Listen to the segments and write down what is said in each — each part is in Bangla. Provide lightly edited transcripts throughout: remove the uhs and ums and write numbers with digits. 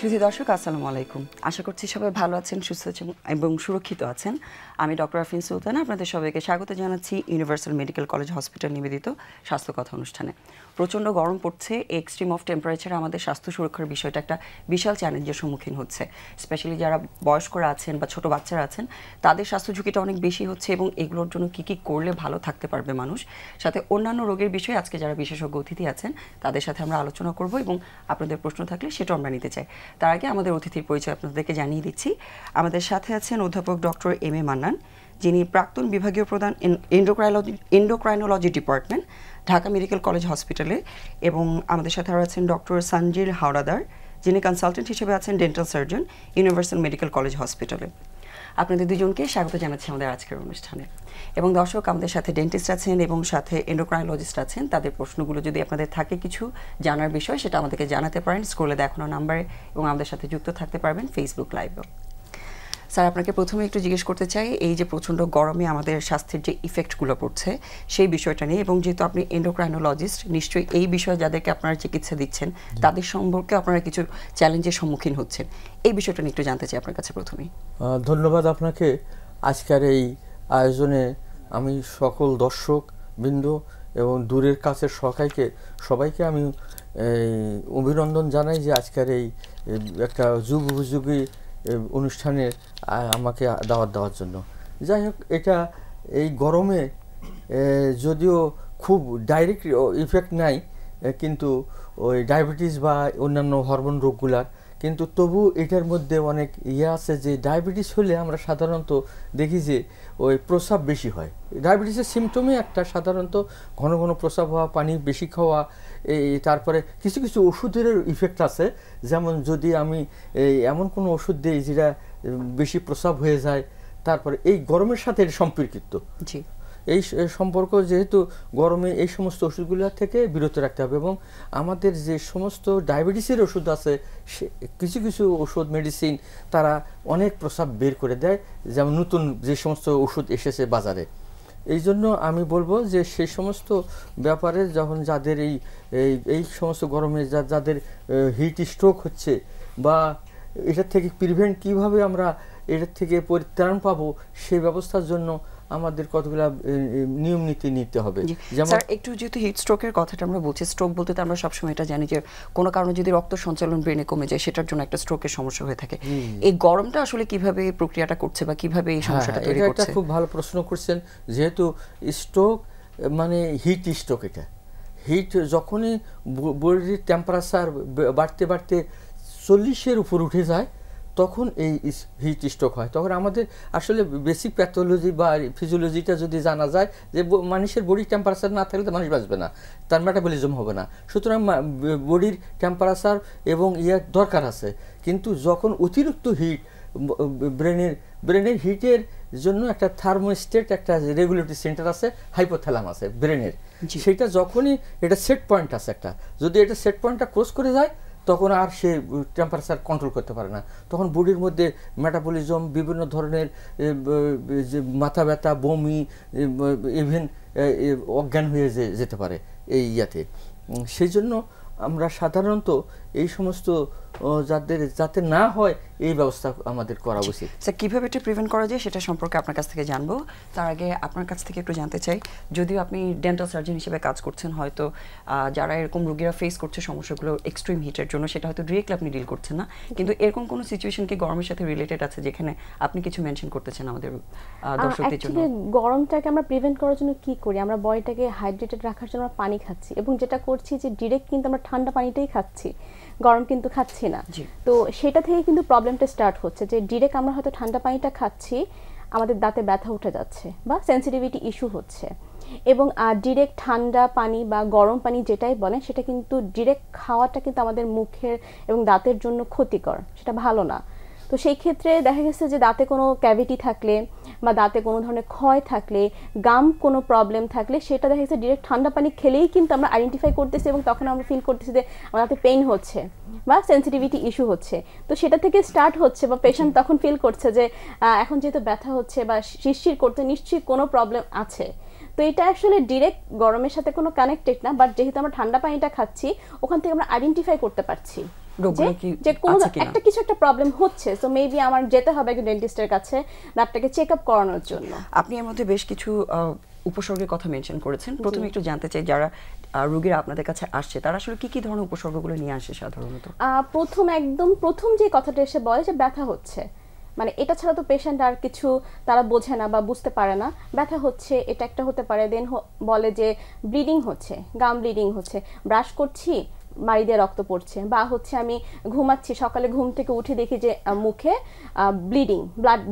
সুধী দর্শক আসসালামু আলাইকুম। আশা করছি সবাই ভালো আছেন, সুস্থ আছেন এবং সুরক্ষিত আছেন। আমি ডক্টর আফরিন সুলতানা আপনাদের সবাইকে স্বাগত জানাচ্ছি ইউনিভার্সাল মেডিকেল কলেজ হসপিটাল নিবেদিত স্বাস্থ্য কথা অনুষ্ঠানে। প্রচণ্ড গরম পড়ছে, এক্সট্রিম অফ টেম্পারেচার আমাদের স্বাস্থ্য সুরক্ষার বিষয়টা একটা বিশাল চ্যালেঞ্জের সম্মুখীন হচ্ছে। স্পেশালি যারা বয়স্করা আছেন বা ছোট বাচ্চারা আছেন তাদের স্বাস্থ্য ঝুঁকিটা অনেক বেশি হচ্ছে এবং এগুলোর জন্য কী কী করলে ভালো থাকতে পারবে মানুষ, সাথে অন্যান্য রোগের বিষয়ে আজকে যারা বিশেষজ্ঞ অতিথি আছেন তাদের সাথে আমরা আলোচনা করব এবং আপনাদের প্রশ্ন থাকলে সেটাও আমরা নিতে চাই। তার আগে আমাদের অতিথির পরিচয় আপনাদেরকে জানিয়ে দিচ্ছি। আমাদের সাথে আছেন অধ্যাপক ডক্টর এম এ মান্নান, যিনি প্রাক্তন বিভাগীয় প্রধান endocrinology department, Dhaka medical college হসপিটালে, এবং আমাদের সাথে আরও আছেন ডক্টর সঞ্জিল হাওড়াদার, যিনি কনসালটেন্ট হিসেবে আছেন dental surgeon, universal medical college হসপিটালে। আপনাদের দুজনকে স্বাগত জানাচ্ছি আমাদের আজকের অনুষ্ঠানে। এবং দর্শক, আমাদের সাথে ডেন্টিস্ট আছেন এবং সাথে এন্ডোক্রাইনোলজিস্ট আছেন। তাদের প্রশ্নগুলো যদি আপনাদের থাকে কিছু জানার বিষয়, সেটা আমাদেরকে জানাতে পারেন স্ক্রলে দেখানো নাম্বারে, এবং আমাদের সাথে যুক্ত থাকতে পারবেন ফেসবুক লাইভেও। স্যার, আপনাকে প্রথমে একটু জিজ্ঞেস করতে চাই, এই যে প্রচণ্ড গরমে আমাদের স্বাস্থ্যের যে ইফেক্টগুলো পড়ছে সেই বিষয়টা নিয়ে, এবং যেহেতু আপনি এন্ডোক্রাইনোলজিস্ট, নিশ্চয়ই এই বিষয়ে যাদেরকে আপনারা চিকিৎসা দিচ্ছেন তাদের সম্পর্কে আপনারা কিছু চ্যালেঞ্জের সম্মুখীন হচ্ছেন, এই বিষয়টা নিয়ে একটু জানতে চাই আপনার কাছে প্রথমেই। ধন্যবাদ আপনাকে। আজকের এই আয়োজনে আমি সকল দর্শক বৃন্দ এবং দূরের কাছের সবাইকে আমি অভিনন্দন জানাই যে আজকের এই একটা যুগ উপযোগী অনুষ্ঠানে আমাকে দাওয়াত দেওয়ার জন্য। যাই হোক, এটা এই গরমে যদিও খুব ডাইরেক্ট ইফেক্ট নাই, কিন্তু ওই ডায়াবেটিস বা অন্যান্য হরমোন রোগগুলার, কিন্তু তবু এটার মধ্যে অনেক আছে যে ডায়াবেটিস হলে আমরা সাধারণত দেখি যে ওই প্রস্রাব বেশি হয়। ডায়াবেটিসের সিমটমই একটা সাধারণত ঘন ঘন প্রস্রাব হওয়া, পানি বেশি খাওয়া। তারপরে কিছু কিছু ওষুধের ইফেক্ট আছে, যেমন যদি আমি এমন কোনো ওষুধ দিই যেটা বেশি প্রস্রাব হয়ে যায়, তারপরে এই গরমের সাথে এটা সম্পর্কিত। জি, এই সম্পর্ক, যেহেতু গরমে এই সমস্ত ওষুধগুলো থেকে বিরত রাখতে হবে। এবং আমাদের যে সমস্ত ডায়াবেটিসের ওষুধ আছে, কিছু কিছু ওষুধ মেডিসিন তারা অনেক প্রস্রাব বের করে দেয়, যেমন নতুন যে সমস্ত ওষুধ এসেছে বাজারে। এই জন্য আমি বলবো যে সেই সমস্ত ব্যাপারে যখন যাদের এই সমস্ত গরমে যাদের হিট স্ট্রোক হচ্ছে, বা এটার থেকে প্রিভেন্ট কীভাবে আমরা এটার থেকে পরিত্রাণ পাবো, সেই ব্যবস্থার জন্য আমাদের কতগুলা নিয়ম নীতি নিতে হবে। যেমন একটু যেহেতু হিট স্ট্রোকের কথাটা আমরা বলছি, স্ট্রোক বলতে তো আমরা সবসময় এটা জানি যে কোনো কারণে যদি রক্ত সঞ্চালন ব্রেনে কমে যায় সেটার জন্য একটা স্ট্রোকের সমস্যা হয়ে থাকে। এই গরমটা আসলে কিভাবে প্রক্রিয়াটা করছে বা কিভাবে এই সমস্যাটা তৈরি করছে? এটা খুব ভালো প্রশ্ন করছেন। যেহেতু স্ট্রোক মানে হিট স্ট্রোক, এটা হিট যখনই বডির টেম্পারেচার বাড়তে বাড়তে 40-এর উপর উঠে যায়, তখন এই হিট স্ট্রোক হয়। তখন আমাদের আসলে বেসিক প্যাথোলজি বা ফিজিওলজিটা যদি জানা যায় যে মানুষের বডির টেম্পারেচার না থাকলে তো মানুষ বাঁচবে না, তার মেটাবলিজম হবে না। সুতরাং বডির টেম্পারেচার এবং দরকার আছে, কিন্তু যখন অতিরিক্ত হিট ব্রেনের হিটের জন্য একটা থার্মোস্টেট, একটা রেগুলেটরি সেন্টার আছে, হাইপোথ্যালামাসে ব্রেনের, সেটা যখনই এটা সেট পয়েন্ট আছে একটা, যদি এটা সেট পয়েন্টটা ক্রস করে যায় তখন আর সে টেম্পারেচার কন্ট্রোল করতে পারে না। তখন বডির মধ্যে মেটাবলিজম, বিভিন্ন ধরনের মাথা ব্যথা, বমি, ইভেন অজ্ঞান হয়ে যেতে পারে এই সেই জন্য আমরা সাধারণত এই সমস্ত যাতে না হয় এই ব্যবস্থা আমাদের করা উচিত। স্যার, কীভাবে এটা প্রিভেন্ট করা যায় সেটা সম্পর্কে আপনার কাছ থেকে জানবো। তার আগে আপনার কাছ থেকে একটু জানতে চাই, যদিও আপনি ডেন্টাল সার্জন হিসেবে কাজ করছেন, হয়তো যারা এরকম রোগীরা ফেস করছে সমস্যাগুলো এক্সট্রিম হিটের জন্য, সেটা হয়তো ডিরেক্টলি আপনি ডিল করছেন না, কিন্তু এরকম কোনো সিচুয়েশন কি গরমের সাথে রিলেটেড আছে যেখানে আপনি কিছু মেনশন করতে চান আমাদের দর্শকদের জন্য? গরমটাকে আমরা প্রিভেন্ট করার জন্য কি করি? আমরা বডিটাকে হাইড্রেটেড রাখার জন্য আমরা পানি খাচ্ছি, এবং যেটা করছি যে ডিরেক্ট কিন্তু আমরা ঠান্ডা পানিটাই খাচ্ছি, গরম কিন্তু খাচ্ছি না। তো সেটা থেকে কিন্তু প্রবলেমটা স্টার্ট হচ্ছে যে ডিরেক্ট আমরা হয়তো ঠান্ডা পানিটা খাচ্ছি, আমাদের দাঁতে ব্যথা উঠে যাচ্ছে বা সেন্সিটিভিটি ইস্যু হচ্ছে। এবং ডিরেক্ট ঠান্ডা পানি বা গরম পানি যেটাই বলেন, সেটা কিন্তু ডিরেক্ট খাওয়াটা কিন্তু আমাদের মুখের এবং দাঁতের জন্য ক্ষতিকর, সেটা ভালো না। তো সেই ক্ষেত্রে দেখা গেছে যে দাঁতে কোনো ক্যাভিটি থাকলে বা দাঁতে কোনো ধরনের ক্ষয় থাকলে, গাম কোনো প্রবলেম থাকলে, সেটা দেখা গেছে ডিরেক্ট ঠান্ডা পানি খেলেই কিন্তু আমরা আইডেন্টিফাই করতেছি, এবং তখন আমরা ফিল করতেছি যে আমার দাঁতে পেইন হচ্ছে বা সেন্সিটিভিটি ইস্যু হচ্ছে। তো সেটা থেকে স্টার্ট হচ্ছে, বা পেশেন্ট তখন ফিল করছে যে এখন যেহেতু ব্যথা হচ্ছে বা শিরশির করতে, নিশ্চয়ই কোনো প্রবলেম আছে। তো এটা আসলে ডিরেক্ট গরমের সাথে কোনো কানেক্টেড না, বাট যেহেতু আমরা ঠান্ডা পানিটা খাচ্ছি, ওখান থেকে আমরা আইডেন্টিফাই করতে পারছি যে কোনো একটা কিছু একটা প্রবলেম হচ্ছে, সো মেবি আমার যেতে হবে একজন ডেন্টিস্টের কাছে দাঁতটাকে চেক আপ করানোর জন্য। আপনি এর মধ্যে বেশ কিছু উপসর্গের কথা মেনশন করেছেন। প্রথমে একটু জানতে চাই, যারা রোগীরা আপনাদের কাছে আসছে তারা আসলে কি কি ধরনের উপসর্গগুলো নিয়ে আসে সাধারণত? প্রথম যে কথাটা এসে বলে যে ব্যথা হচ্ছে, মানে এটা ছাড়া তো পেশেন্ট আর কিছু তারা বোঝে না বা বুঝতে পারে না। ব্যথা হচ্ছে এটা একটা হতে পারে, দেন বলে যে ব্লিডিং হচ্ছে, গাম ব্লিডিং হচ্ছে, ব্রাশ করছি মাড়ি দিয়ে রক্ত পড়ছে, বা হচ্ছে আমি ঘুমাচ্ছি সকালে ঘুম থেকে উঠে দেখি যে মুখে ব্লিডিং,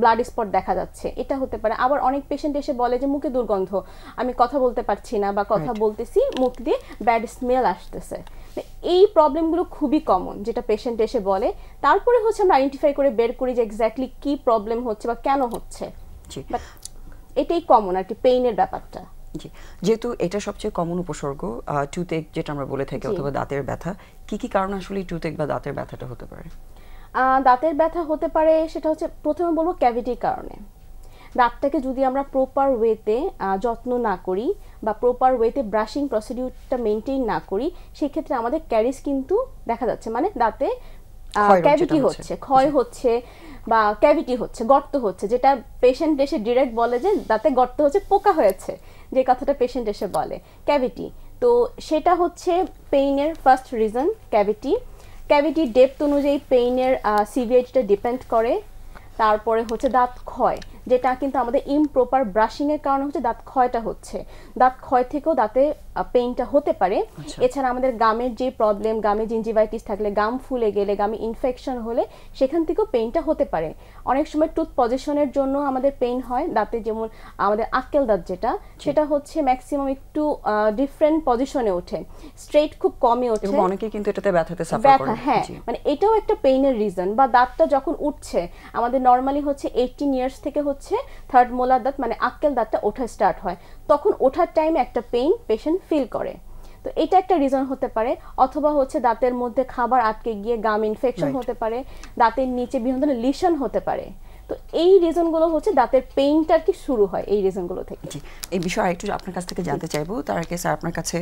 ব্লাড স্পট দেখা যাচ্ছে, এটা হতে পারে। আবার অনেক পেশেন্ট এসে বলে যে মুখে দুর্গন্ধ, আমি কথা বলতে পারছি না বা কথা বলতেছি মুখ দিয়ে ব্যাড স্মেল আসতেছে। এই প্রবলেমগুলো খুবই কমন যেটা পেশেন্ট এসে বলে। তারপরে হচ্ছে আমরা আইডেন্টিফাই করে বের করি যে এক্স্যাক্টলি কি প্রবলেম হচ্ছে বা কেন হচ্ছে। এটাই কমন আর কি, পেইনের ব্যাপারটা। জি, যেহেতু এটা সবচেয়ে কমন উপসর্গ টুথেক যেটা আমরা বলে থাকি অথবা দাঁতের ব্যথা, কি কি কারণে আসলে টুথেক বা দাঁতের ব্যথাটা হতে পারে? দাঁতের ব্যথা হতে পারে সেটা হচ্ছে প্রথমে বলবো ক্যাভিটির কারণে। দাঁতটাকে যদি আমরা প্রপার ওয়েতে যত্ন না করি বা প্রপার ওয়েতে ব্রাশিং প্রসিডিউরটা মেনটেন না করি, সেক্ষেত্রে আমাদের ক্যারিস কিন্তু দেখা যাচ্ছে, মানে দাঁতে ক্যাভিটি হচ্ছে, ক্ষয় হচ্ছে বা ক্যাভিটি হচ্ছে, গর্ত হচ্ছে, যেটা পেশেন্ট এসে ডিরেক্ট বলে যে দাঁতে গর্ত হচ্ছে, পোকা হয়েছে, যে কথাটা পেশেন্ট এসে বলে ক্যাভিটি। তো সেটা হচ্ছে পেইনের ফার্স্ট রিজন, ক্যাভিটি ডেপথ অনুযায়ী পেইনের সিভিয়ারিটিটা ডিপেন্ড করে। তারপরে হচ্ছে দাঁত ক্ষয়, যেটা কিন্তু আমাদের ইমপ্রপার ব্রাশিংয়ের কারণে হচ্ছে দাঁত ক্ষয়টা হচ্ছে। দাঁত ক্ষয় থেকেও দাঁতে পেইনটা হতে পারে। এছাড়া আমাদের গামের যে প্রবলেম, গামে জিঞ্জিভাইটিস থাকলে, গাম ফুলে গেলে, গামে ইনফেকশন হলে সেখান থেকেও পেইনটা হতে পারে। অনেক সময় টুথ পজিশনের জন্য আমাদের পেইন হয় দাঁতে, যেমন আমাদের আক্কেল দাঁত যেটা, সেটা হচ্ছে ম্যাক্সিমাম একটু ডিফারেন্ট পজিশনে ওঠে, স্ট্রেট খুব কমই ওঠে, এবং অনেকে কিন্তু এটাতে ব্যথাতে সাফার করে। হ্যাঁ, মানে এটাও একটা পেইনের রিজন। বা দাঁতটা যখন উঠছে, আমাদের নরমালি হচ্ছে 18 ইয়ার্স থেকে হচ্ছে থার্ড মোলার দাঁত মানে আক্কেল দাঁতটা ওঠা স্টার্ট হয়, তখন ওঠার টাইমে একটা পেইন পেশেন্ট ফিল করে। তো এটা একটা রিজন হতে পারে। অথবা হচ্ছে দাঁতের মধ্যে খাবার আটকে গিয়ে গাম ইনফেকশন হতে পারে, দাঁতের নিচে বিভিন্ন ধরনের লিশন হতে পারে। তো এই রিজনগুলো হচ্ছে দাঁতের পেইনটা কি শুরু হয় এই রিজনগুলো থেকে। এই বিষয়ে আরেকটু আপনার কাছ থেকে জানতে চাইবো। তার আগে স্যার আপনার কাছে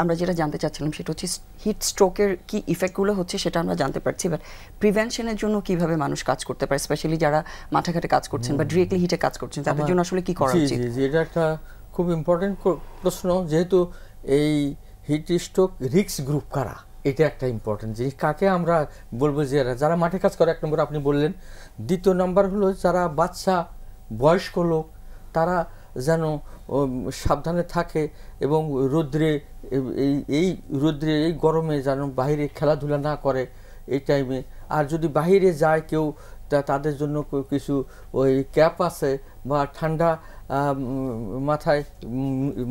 আমরা যেটা জানতে চাচ্ছিলাম সেটা হচ্ছে হিট স্ট্রোকের কি ইফেক্টগুলো হচ্ছে সেটা আমরা জানতে পারছি, বাট প্রিভেনশনের জন্য কিভাবে মানুষ কাজ করতে পারে, স্পেশালি যারা মাঠে-ঘাটে কাজ করছেন বা ডিরেক্টলি হিটে কাজ করছেন, তাদের জন্য আসলে কি করা উচিত? জি, এটা একটা খুব ইম্পর্টেন্ট প্রশ্ন। যেহেতু এই হিট স্ট্রোক রিস্ক গ্রুপ কারা, এটা একটা ইম্পর্টেন্ট জিনিস। কাকে আমরা বলবো যে যারা মাঠে কাজ করে, এক নম্বর আপনি বললেন। দ্বিতীয় নম্বর হলো যারা বাচ্চা, বয়স্ক লোক, তারা যেন সাবধানে থাকে এবং রৌদ্রে, এই রৌদ্রে, এই গরমে যেন বাইরে খেলাধুলা না করে এই টাইমে। আর যদি বাইরে যায় কেউ, তাদের জন্য কিছু ওই ক্যাপ আছে বা ঠান্ডা মাথায়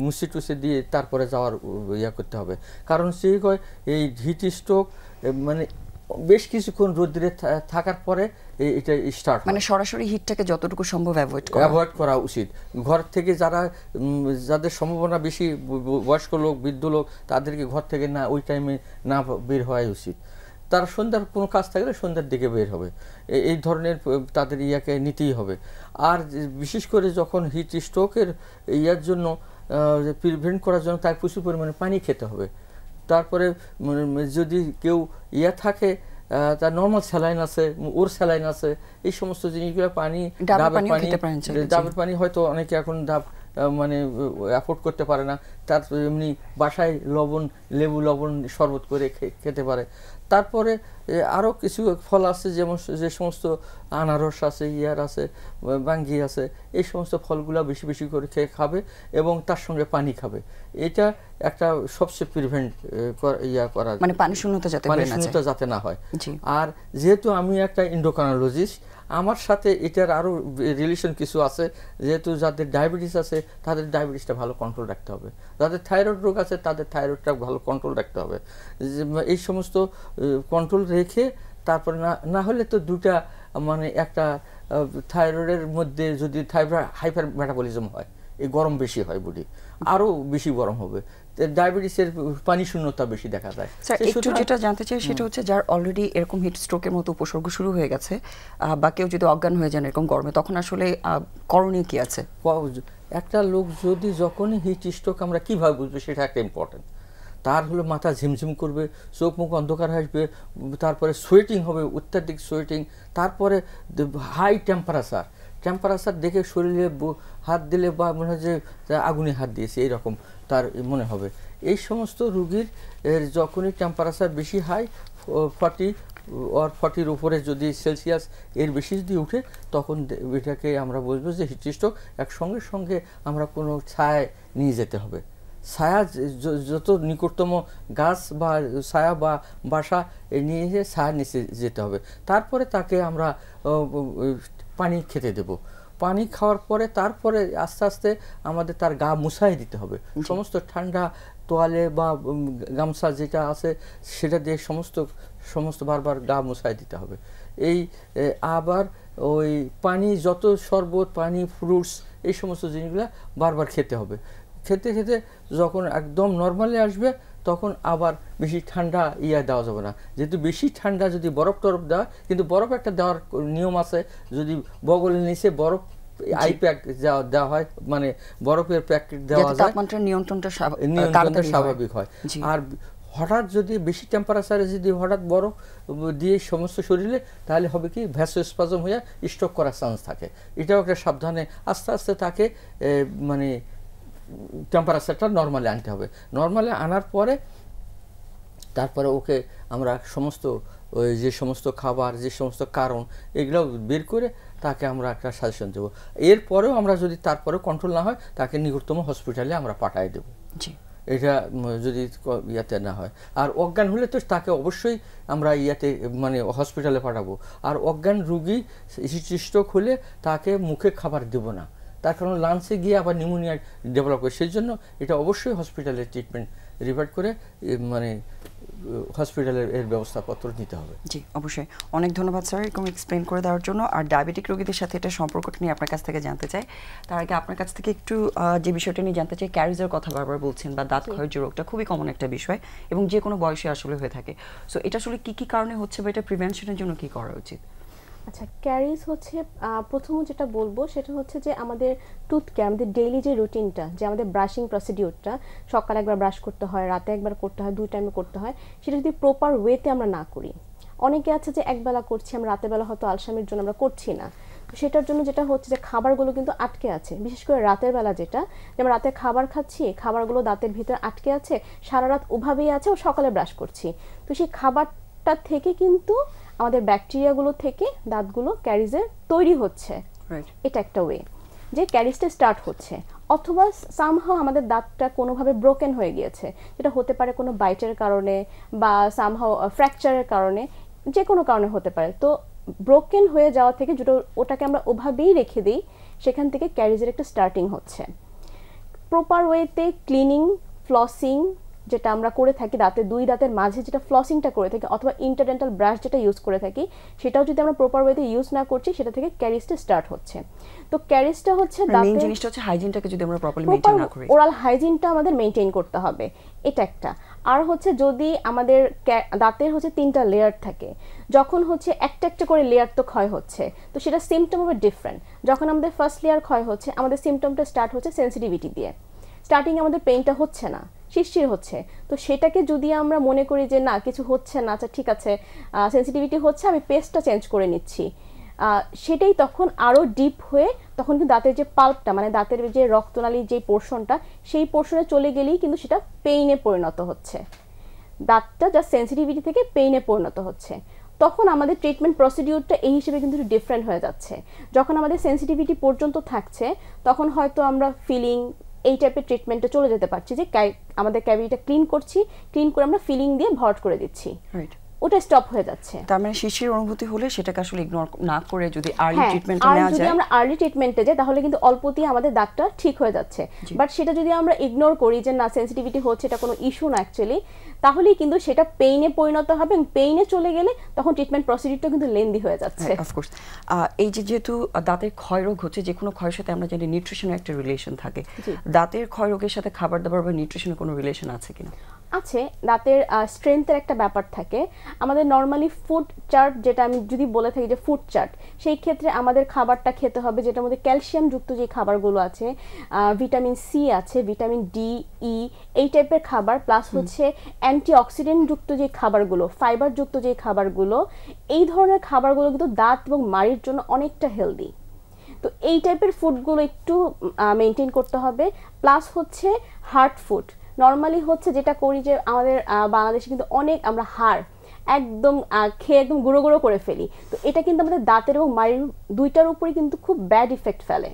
মুছে টুসে দিয়ে তারপরে যাওয়ার ইয়া করতে হবে। কারণ সেই হয় এই হিট স্ট্রোক মানে বেশ কিছুক্ষণ রোদ্রে থাকার পরে এটা স্টার্ট, মানে সরাসরি হিটটাকে যতটুকু সম্ভব অ্যাভয়েড করা উচিত। ঘর থেকে যাদের সম্ভাবনা বেশি, বয়স্ক লোক, বৃদ্ধ লোক, তাদেরকে ঘর থেকে না ওই টাইমে না বের হওয়াই উচিত। তারা সন্ধ্যার কোনো কাজ থাকলে সন্ধ্যার দিকে বের হবে, এই ধরনের তাদের ইয়াকে নিতেই হবে। আর বিশেষ করে যখন হিট স্ট্রোকের ইয়ার জন্য প্রিভেন্ট করার জন্য তার প্রচুর পরিমাণে পানি খেতে হবে। তারপরে যদি কেউ ইয়া থাকে, তার নর্মাল স্যালাইন আছে, ওর স্যালাইন আছে, এই সমস্ত জিনিসগুলো, পানি, ডাবের পানি হয়তো অনেকে এখন ডাব মানে অ্যাফোর্ড করতে পারে না, তার এমনি বাসায় লেবু লবণ শরবত করে খেতে পারে। তারপরে আরও কিছু ফল আছে, যেমন যে সমস্ত আনারস আছে, ইয়ার আছে, বাঙ্গি আছে, এই সমস্ত ফলগুলো বেশি বেশি করে খাবে এবং তার সঙ্গে পানি খাবে। এটা একটা সবচেয়ে প্রিভেন্ট করা, মানে পানি শূন্যতা যাতে না হয়। আর যেহেতু আমি একটা এন্ডোক্রাইনোলজিস্ট, আমার সাথে এটার আরও রিলেশন কিছু আছে। যেহেতু যাদের ডায়াবেটিস আছে তাদের ডায়াবেটিসটা ভালো কন্ট্রোল রাখতে হবে, যাদের থাইরয়েড রোগ আছে তাদের থাইরয়েডটা ভালো কন্ট্রোল রাখতে হবে। এই সমস্ত কন্ট্রোল রেখে তারপরে না হলে তো দুটা, মানে একটা থাইরয়েডের মধ্যে যদি হাইপার মেটাবলিজম হয়, এই গরম বেশি হয়, বডি আরও বেশি গরম হবে, ডায়াবেটিসের পানি শূন্যতা বেশি দেখা যায়। স্যার একটু যেটা জানতে চাই সেটা হচ্ছে, যার অলরেডি এরকম হিট স্ট্রোকের মতো উপসর্গ শুরু হয়ে গেছে বা কেউ যদি অজ্ঞান হয়ে যান এরকম গরমে, তখন আসলে করণীয় কি আছে? একটা লোক যদি যখনই হিট স্ট্রোক, আমরা কিভাবে বুঝবো সেটা একটা ইম্পর্টেন্ট। তার হলো মাথা ঝিমঝিম করবে, চোখ মুখ অন্ধকার আসবে, তারপরে সোয়েটিং হবে, অত্যাধিক সোয়েটিং, তারপরে হাই টেম্পারেচার দেখে শরীরে হাত দিলে বা মনে হয় যে আগুনে হাত দিয়েছে এইরকম তার মনে হবে। এই সমস্ত রুগীর যখনই টেম্পারেচার বেশি হাই 40 উপরে যদি সেলসিয়াস এর বেশি যদি উঠে, তখন এটাকে আমরা বলবো যে হিট স্ট্রোক। সঙ্গে সঙ্গে আমরা কোনো ছায়ায় নিয়ে যেতে হবে। ছায়া যত নিকটতম গাছ বা ছায়া বা বাসা নিয়ে ছায়া নিচে যেতে হবে। তারপরে তাকে আমরা পানি খেতে দেব। পানি খাওয়ার পরে তারপরে আস্তে আস্তে আমাদের তার গা মুছাই দিতে হবে। সমস্ত ঠান্ডা তোয়ালে বা গামছা যেটা আছে সেটা দিয়ে সমস্ত বারবার গা মুছাই দিতে হবে। এই আবার ওই পানি, যত শরবত, পানি, ফ্রুটস, এই সমস্ত জিনিসগুলো বারবার খেতে হবে। খেতে খেতে যখন একদম নর্মালি আসবে, তখন আবার বেশি ঠান্ডা দেওয়া যাবে না। যেহেতু বেশি ঠান্ডা যদি বরফ টরফ দেওয়া, কিন্তু বরফ একটা দেওয়ার নিয়ম আছে। যদি বগলের নিচে বরফ আই প্যাক দেওয়া হয়, মানে বরফের প্যাকেট দেওয়া যায়, তাপমাত্রা নিয়ন্ত্রণটা স্বাভাবিক হয়। আর হঠাৎ যদি বেশি টেম্পারেচারে যদি হঠাৎ বরফ দিয়ে সমস্ত শরীরে, তাহলে হবে কি ভ্যাসোস্পাজম হয়ে স্ট্রোক করার চান্স থাকে। এটাও একটা সাবধানে আস্তে আস্তে তাকে মানে টেম্পারেচারটা নর্মালে আনতে হবে। নর্মালে আনার পরে তারপরে ওকে আমরা সমস্ত ওই যে সমস্ত খাবার, যে সমস্ত কারণ, এগুলো বের করে তাকে আমরা একটা সাজেশন দেবো। এরপরেও আমরা যদি তারপরে কন্ট্রোল না হয়, তাকে নিকটতম হসপিটালে আমরা পাঠিয়ে দেবো। এটা যদি ইয়াতে না হয়। আর অজ্ঞান হলে তো তাকে অবশ্যই আমরা মানে হসপিটালে পাঠাবো। আর অজ্ঞান রুগী স্ট্রোক হলে তাকে মুখে খাবার দেব না, তার কারণ লাঞ্চে গিয়ে আবার নিউমোনিয়া ডেভেলপ করে। সেই জন্য এটা অবশ্যই হসপিটালে ট্রিটমেন্ট রিভার্ট করে মানে হসপিটালের এর ব্যবস্থাপত্র নিতে হবে। জি, অবশ্যই। অনেক ধন্যবাদ স্যার এরকম এক্সপ্লেন করে দেওয়ার জন্য। আর ডায়াবেটিক রোগীদের সাথে এটা সম্পর্কটা নিয়ে আপনার কাছ থেকে জানতে চাই। তার আগে আপনার কাছ থেকে একটু যে বিষয়টা নিয়ে জানতে চাই, ক্যারিজের কথা বারবার বলছেন, বা দাঁত ক্ষয়ের যে রোগটা খুবই কমন একটা বিষয় এবং যে কোনো বয়সে আসলে হয়ে থাকে। সো এটা আসলে কি কি কারণে হচ্ছে, বা এটা প্রিভেনশনের জন্য কি করা উচিত? আচ্ছা, ক্যারিজ হচ্ছে প্রথম যেটা বলবো সেটা হচ্ছে যে আমাদের টুথ কেয়ার, আমাদের ডেইলি যে রুটিনটা, যে আমাদের ব্রাশিং প্রসিডিউরটা, সকালে একবার ব্রাশ করতে হয়, রাতে একবার করতে হয়, 2 টাইমে করতে হয়, সেটা যদি প্রপার ওয়েতে আমরা না করি। অনেকে আছে যে একবেলা করছি, আমরা রাতের বেলা হয়তো আলসামির জন্য আমরা করছি না। তো সেটার জন্য যেটা হচ্ছে যে খাবারগুলো কিন্তু আটকে আছে, বিশেষ করে রাতের বেলা যেটা, যেমন রাতে খাবার খাচ্ছি, খাবারগুলো দাঁতের ভিতরে আটকে আছে, সারা রাত ওভাবেই আছে, ও সকালে ব্রাশ করছি। তো সেই খাবারটা থেকে কিন্তু আমাদের ব্যাকটেরিয়াগুলো থেকে দাঁতগুলো ক্যারিজের তৈরি হচ্ছে। এটা একটা ওয়ে যে ক্যারিজটা স্টার্ট হচ্ছে। অথবা সামহাও আমাদের দাঁতটা কোনোভাবে ব্রোকেন হয়ে গিয়েছে, যেটা হতে পারে কোনো বাইটের কারণে বা সামহাও ফ্র্যাকচারের কারণে, যে কোনো কারণে হতে পারে। তো ব্রোকেন হয়ে যাওয়া থেকে যেটা ওটাকে আমরা ওভাবেই রেখে দিই, সেখান থেকে ক্যারিজের একটা স্টার্টিং হচ্ছে। প্রপার ওয়েতে ক্লিনিং, ফ্লসিং যেটা আমরা করে থাকি, দাঁতের 2 দাঁতের মাঝে যেটা ফ্লসিংটা করে থাকি, অথবা ইন্টারডেন্টাল ব্রাশ যেটা ইউজ করে থাকি, সেটাও যদি আমরা প্রপার ওয়েতে ইউজ না করছি, সেটা থেকে ক্যারিজটা স্টার্ট হচ্ছে। তো ক্যারিজটা হচ্ছে মেইন জিনিসটা হচ্ছে হাইজিনটাকে যদি আমরা প্রপারলি মেইনটেইন না করি, ওরাল হাইজিনটা আমাদের মেইনটেইন করতে হবে, এটা একটা। আর হচ্ছে যদি আমাদের দাঁতের হচ্ছে 3টা লেয়ার থাকে, যখন হচ্ছে একটা একটা করে লেয়ার তো ক্ষয় হচ্ছে, তো সেটা সিমটম হবে ডিফারেন্ট। যখন আমাদের ফার্স্ট লেয়ার ক্ষয় হচ্ছে, আমাদের সিমটমটা স্টার্ট হচ্ছে সেন্সিটিভিটি দিয়ে। স্টার্টিং আমাদের পেইনটা হচ্ছে না, শিরশির হচ্ছে। তো সেটাকে যদি আমরা মনে করি যে না কিছু হচ্ছে না, আচ্ছা ঠিক আছে সেন্সিটিভিটি হচ্ছে, আমি পেস্টটা চেঞ্জ করে নিচ্ছি, সেটাই তখন আরও ডিপ হয়ে তখন কিন্তু দাঁতের যে পাল্পটা, মানে দাঁতের যে রক্তনালীর যে পোর্শনটা, সেই পোর্শনে চলে গেলেই কিন্তু সেটা পেইনে পরিণত হচ্ছে। দাঁতটা জাস্ট সেন্সিটিভিটি থেকে পেইনে পরিণত হচ্ছে। তখন আমাদের ট্রিটমেন্ট প্রসিডিউরটা এই হিসেবে কিন্তু ডিফারেন্ট হয়ে যাচ্ছে। যখন আমাদের সেন্সিটিভিটি পর্যন্ত থাকছে, তখন হয়তো আমরা ফিলিং এই টাইপের ট্রিটমেন্টে চলে যেতে পারছি, যে আমাদের ক্যাভিটিটা ক্লিন করছি, ক্লিন করে আমরা ফিলিং দিয়ে ভরাট করে দিচ্ছি, ওটা স্টপ হয়ে যাচ্ছে। তার মানে শিশির অনুভূতি হলে সেটাকে আসলে ইগনোর না করে যদি আর্লি ট্রিটমেন্টে নেওয়া যায়, যদি আমরা আর্লি ট্রিটমেন্টে যাই, তাহলে কিন্তু অল্পতেই আমাদের দাঁতটা ঠিক হয়ে যাচ্ছে। বাট সেটা যদি আমরা ইগনোর করি যে না সেন্সিটিভিটি হচ্ছে, এটা কোনো ইস্যু না অ্যাকচুয়ালি, তাহলেই কিন্তু সেটা পেইনে পরিণত হবে, এবং পেইনে চলে গেলে তখন ট্রিটমেন্ট প্রসিডিউরটা কিন্তু লেন্দি হয়ে যাচ্ছে। অফকোর্স এই যেহেতু দাঁতের ক্ষয় রোগ হচ্ছে, যে কোনো ক্ষয়ের সাথে আমরা জানি নিউট্রিশনের একটা রিলেশন থাকে, দাঁতের ক্ষয় রোগের সাথে খাবার দাবার বা নিউট্রিশনের কোনো রিলেশন আছে কিনা? আছে, দাঁতের স্ট্রেংথের একটা ব্যাপার থাকে। আমাদের নর্মালি ফুড চার্ট, যেটা আমি যদি বলে থাকি যে ফুড চার্ট, সেই ক্ষেত্রে আমাদের খাবারটা খেতে হবে যেটার মধ্যে ক্যালসিয়ামযুক্ত যে খাবারগুলো আছে, ভিটামিন সি আছে, ভিটামিন ডি, ই, এই টাইপের খাবার, প্লাস হচ্ছে অ্যান্টিঅক্সিডেন্টযুক্ত যে খাবারগুলো, ফাইবারযুক্ত যে খাবারগুলো, এই ধরনের খাবারগুলো কিন্তু দাঁত এবং মাড়ির জন্য অনেকটা হেলদি। তো এই টাইপের ফুডগুলো একটু মেনটেন করতে হবে। প্লাস হচ্ছে হার্ড ফুড, নর্মালি হচ্ছে যেটা করি যে আমাদের বাংলাদেশে কিন্তু অনেক আমরা হাড় একদম খেয়ে একদম গুঁড়ো গুঁড়ো করে ফেলি। তো এটা কিন্তু আমাদের দাঁতের এবং মাড়ির দুইটার উপরই কিন্তু খুব ব্যাড ইফেক্ট ফেলে।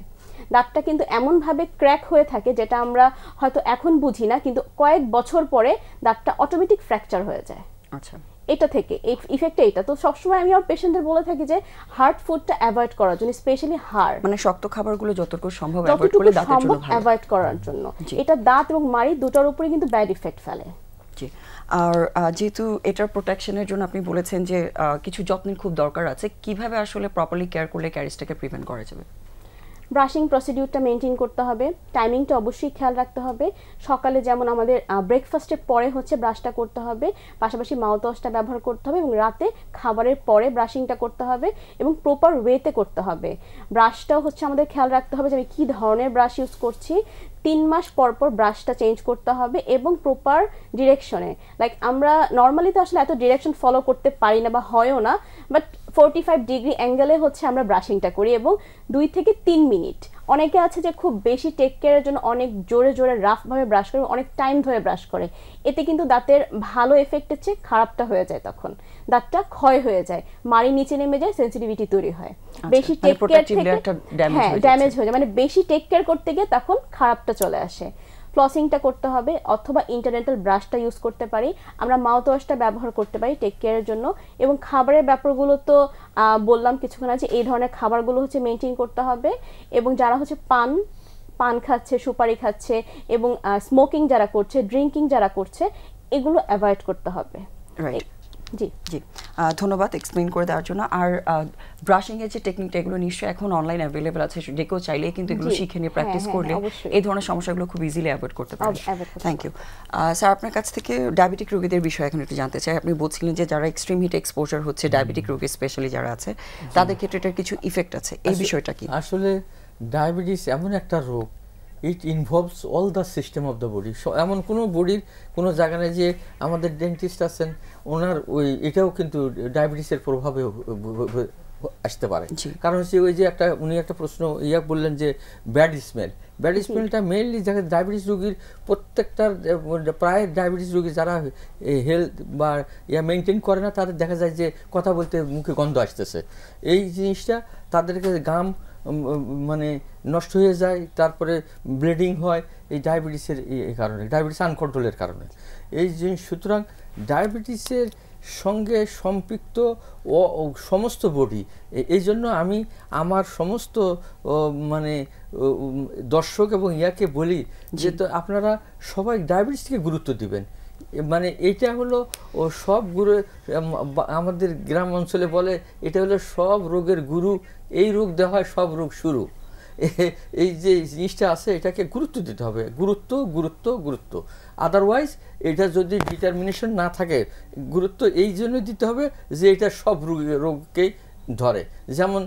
দাঁতটা কিন্তু এমনভাবে ক্র্যাক হয়ে থাকে যেটা আমরা হয়তো এখন বুঝি না, কিন্তু কয়েক বছর পরে দাঁতটা অটোমেটিক ফ্র্যাকচার হয়ে যায়। আচ্ছা, এটা থেকে এই ইফেক্টটা এটা। তো সবসময় আমি আমার পেশেন্টদের বলে থাকি যে হার্ড ফুডটা অ্যাভয়েড করার জন্য, স্পেশালি হাড়, মানে শক্ত খাবারগুলো যতটুকু সম্ভব অ্যাভয়েড করলে দাঁতের জন্য ভালো, অ্যাভয়েড করার জন্য। এটা দাঁত এবং মাড়ি দুটোর উপরে কিন্তু ব্যাড ইফেক্ট ফেলে। জি। আর যেহেতু এটার প্রোটেকশনের জন্য আপনি বলেছেন যে কিছু যত্নের খুব দরকার আছে, কিভাবে আসলে প্রপারলি কেয়ার করলে ক্যারিসটাকে প্রিভেন্ট করা যাবে? ব্রাশিং প্রসিডিউরটা মেনটেন করতে হবে, টাইমিংটা অবশ্যই খেয়াল রাখতে হবে। সকালে যেমন আমাদের ব্রেকফাস্টের পরে হচ্ছে ব্রাশটা করতে হবে, পাশাপাশি মাউথ ওয়াশটা ব্যবহার করতে হবে, এবং রাতে খাবারের পরে ব্রাশিংটা করতে হবে এবং প্রপার ওয়েতে করতে হবে। ব্রাশটাও হচ্ছে আমাদের খেয়াল রাখতে হবে যে আমি কী ধরনের ব্রাশ ইউজ করছি। 3 মাস পর পর ব্রাশটা চেঞ্জ করতে হবে এবং প্রপার ডিরেকশনে, লাইক আমরা নর্মালি তো আসলে এত ডিরেকশন ফলো করতে পারি না বা হয়ও না, বাট 45 ডিগ্রি অ্যাঙ্গেলে হচ্ছে আমরা ব্রাশিংটা করি এবং 2 থেকে 3 মিনিট। অনেকে আছে যে খুব বেশি টেক কেয়ারের জন্য অনেক জোরে জোরে রাফভাবে ব্রাশ করে, অনেক টাইম ধরে ব্রাশ করে। এতে কিন্তু দাঁতের ভালো এফেক্টের চেয়ে খারাপটা হয়ে যায়, তখন দাঁতটা ক্ষয় হয়ে যায়, মাড়ি নিচে নেমে যায়, সেন্সিটিভিটি তৈরি হয়। বেশি টেক কেয়ার থেকে ড্যামেজ হয়ে যায়, মানে বেশি টেক কেয়ার করতে গিয়ে তখন খারাপটা চলে আসে। ফ্লসিংটা করতে হবে অথবা ইন্টারডেন্টাল ব্রাশটা ইউজ করতে পারি, আমরা মাউথ ওয়াশটা ব্যবহার করতে পারি টেক কেয়ারের জন্য। এবং খাবারের ব্যাপারগুলো তো বললাম কিছুক্ষণ আগে, এই ধরনের খাবারগুলো হচ্ছে মেনটেন করতে হবে। এবং যারা হচ্ছে পান খাচ্ছে, সুপারি খাচ্ছে এবং স্মোকিং যারা করছে, ড্রিঙ্কিং যারা করছে, এগুলো অ্যাভয়েড করতে হবে। রাইট, জি জি, ধন্যবাদ এক্সপ্লেইন করে দেওয়ার জন্য। আর ব্রাশিং এর যে টেকনিকটা, এগুলো নিশ্চয়ই এখন অনলাইন অ্যাভেলেবল আছে, যে কেউ চাইলেই কিন্তু এগুলো শিখে নিয়ে প্র্যাকটিস করলে এই ধরনের সমস্যাগুলো খুব ইজিলি অ্যাভয়েড করতে পারে। Thank you sir. আপনার কাছ থেকে ডায়াবেটিক রোগীদের বিষয়ে এখন একটু জানতে চাই। আপনি বলছিলেন যে যারা এক্সট্রিম হিট এক্সপোজার হচ্ছে, ডায়াবেটিক রোগী স্পেশালি যারা আছে, তাদের ক্ষেত্রে এটার কিছু ইফেক্ট আছে, এই বিষয়টা কি? আসলে ডায়াবেটিস এমন একটা রোগ, ইট involves all the system of the body. এমন কোনো বডির কোনো জায়গায় যে আমাদের ডেন্টিস্ট আছেন, ওনার ওই এটাও কিন্তু ডায়াবেটিসের প্রভাবে আসতে পারে। কারণ হচ্ছে ওই যে উনি একটা প্রশ্ন বললেন যে ব্যাড স্মেলটা মেইনলি ডায়াবেটিস রোগীর প্রত্যেকটার, প্রায় ডায়াবেটিস রোগী যারা হেলথ বা মেনটেন করে না, তাদের দেখা যায় যে কথা বলতে মুখে গন্ধ আসতেছে। এই জিনিসটা তাদেরকে গাম মানে নষ্ট হয়ে যায়, তারপরে ব্লিডিং হয় এই ডায়াবেটিসের কারণে, ডায়াবেটিস আনকন্ট্রোলের কারণে এই জিনিস। সুতরাং ডায়াবেটিসের সঙ্গে সম্পৃক্ত সমস্ত বডি, এই জন্য আমি আমার সমস্ত মানে দর্শক এবং ইয়াকে বলি যে তো আপনারা সবাই ডায়াবেটিসকে গুরুত্ব দিবেন। মানে এইটা হলো সব গুরু, আমাদের গ্রাম অঞ্চলে বলে এটা হলো সব রোগের গুরু, এই রোগ দেওয়া হয় সব রোগ শুরু। এই যে জিনিসটা আছে, এটাকে গুরুত্ব দিতে হবে, গুরুত্ব গুরুত্ব গুরুত্ব। আদারওয়াইজ এটা যদি ডিটারমিনেশন না থাকে, গুরুত্ব এই জন্য দিতে হবে যে এটা সব রোগকেই ধরে। যেমন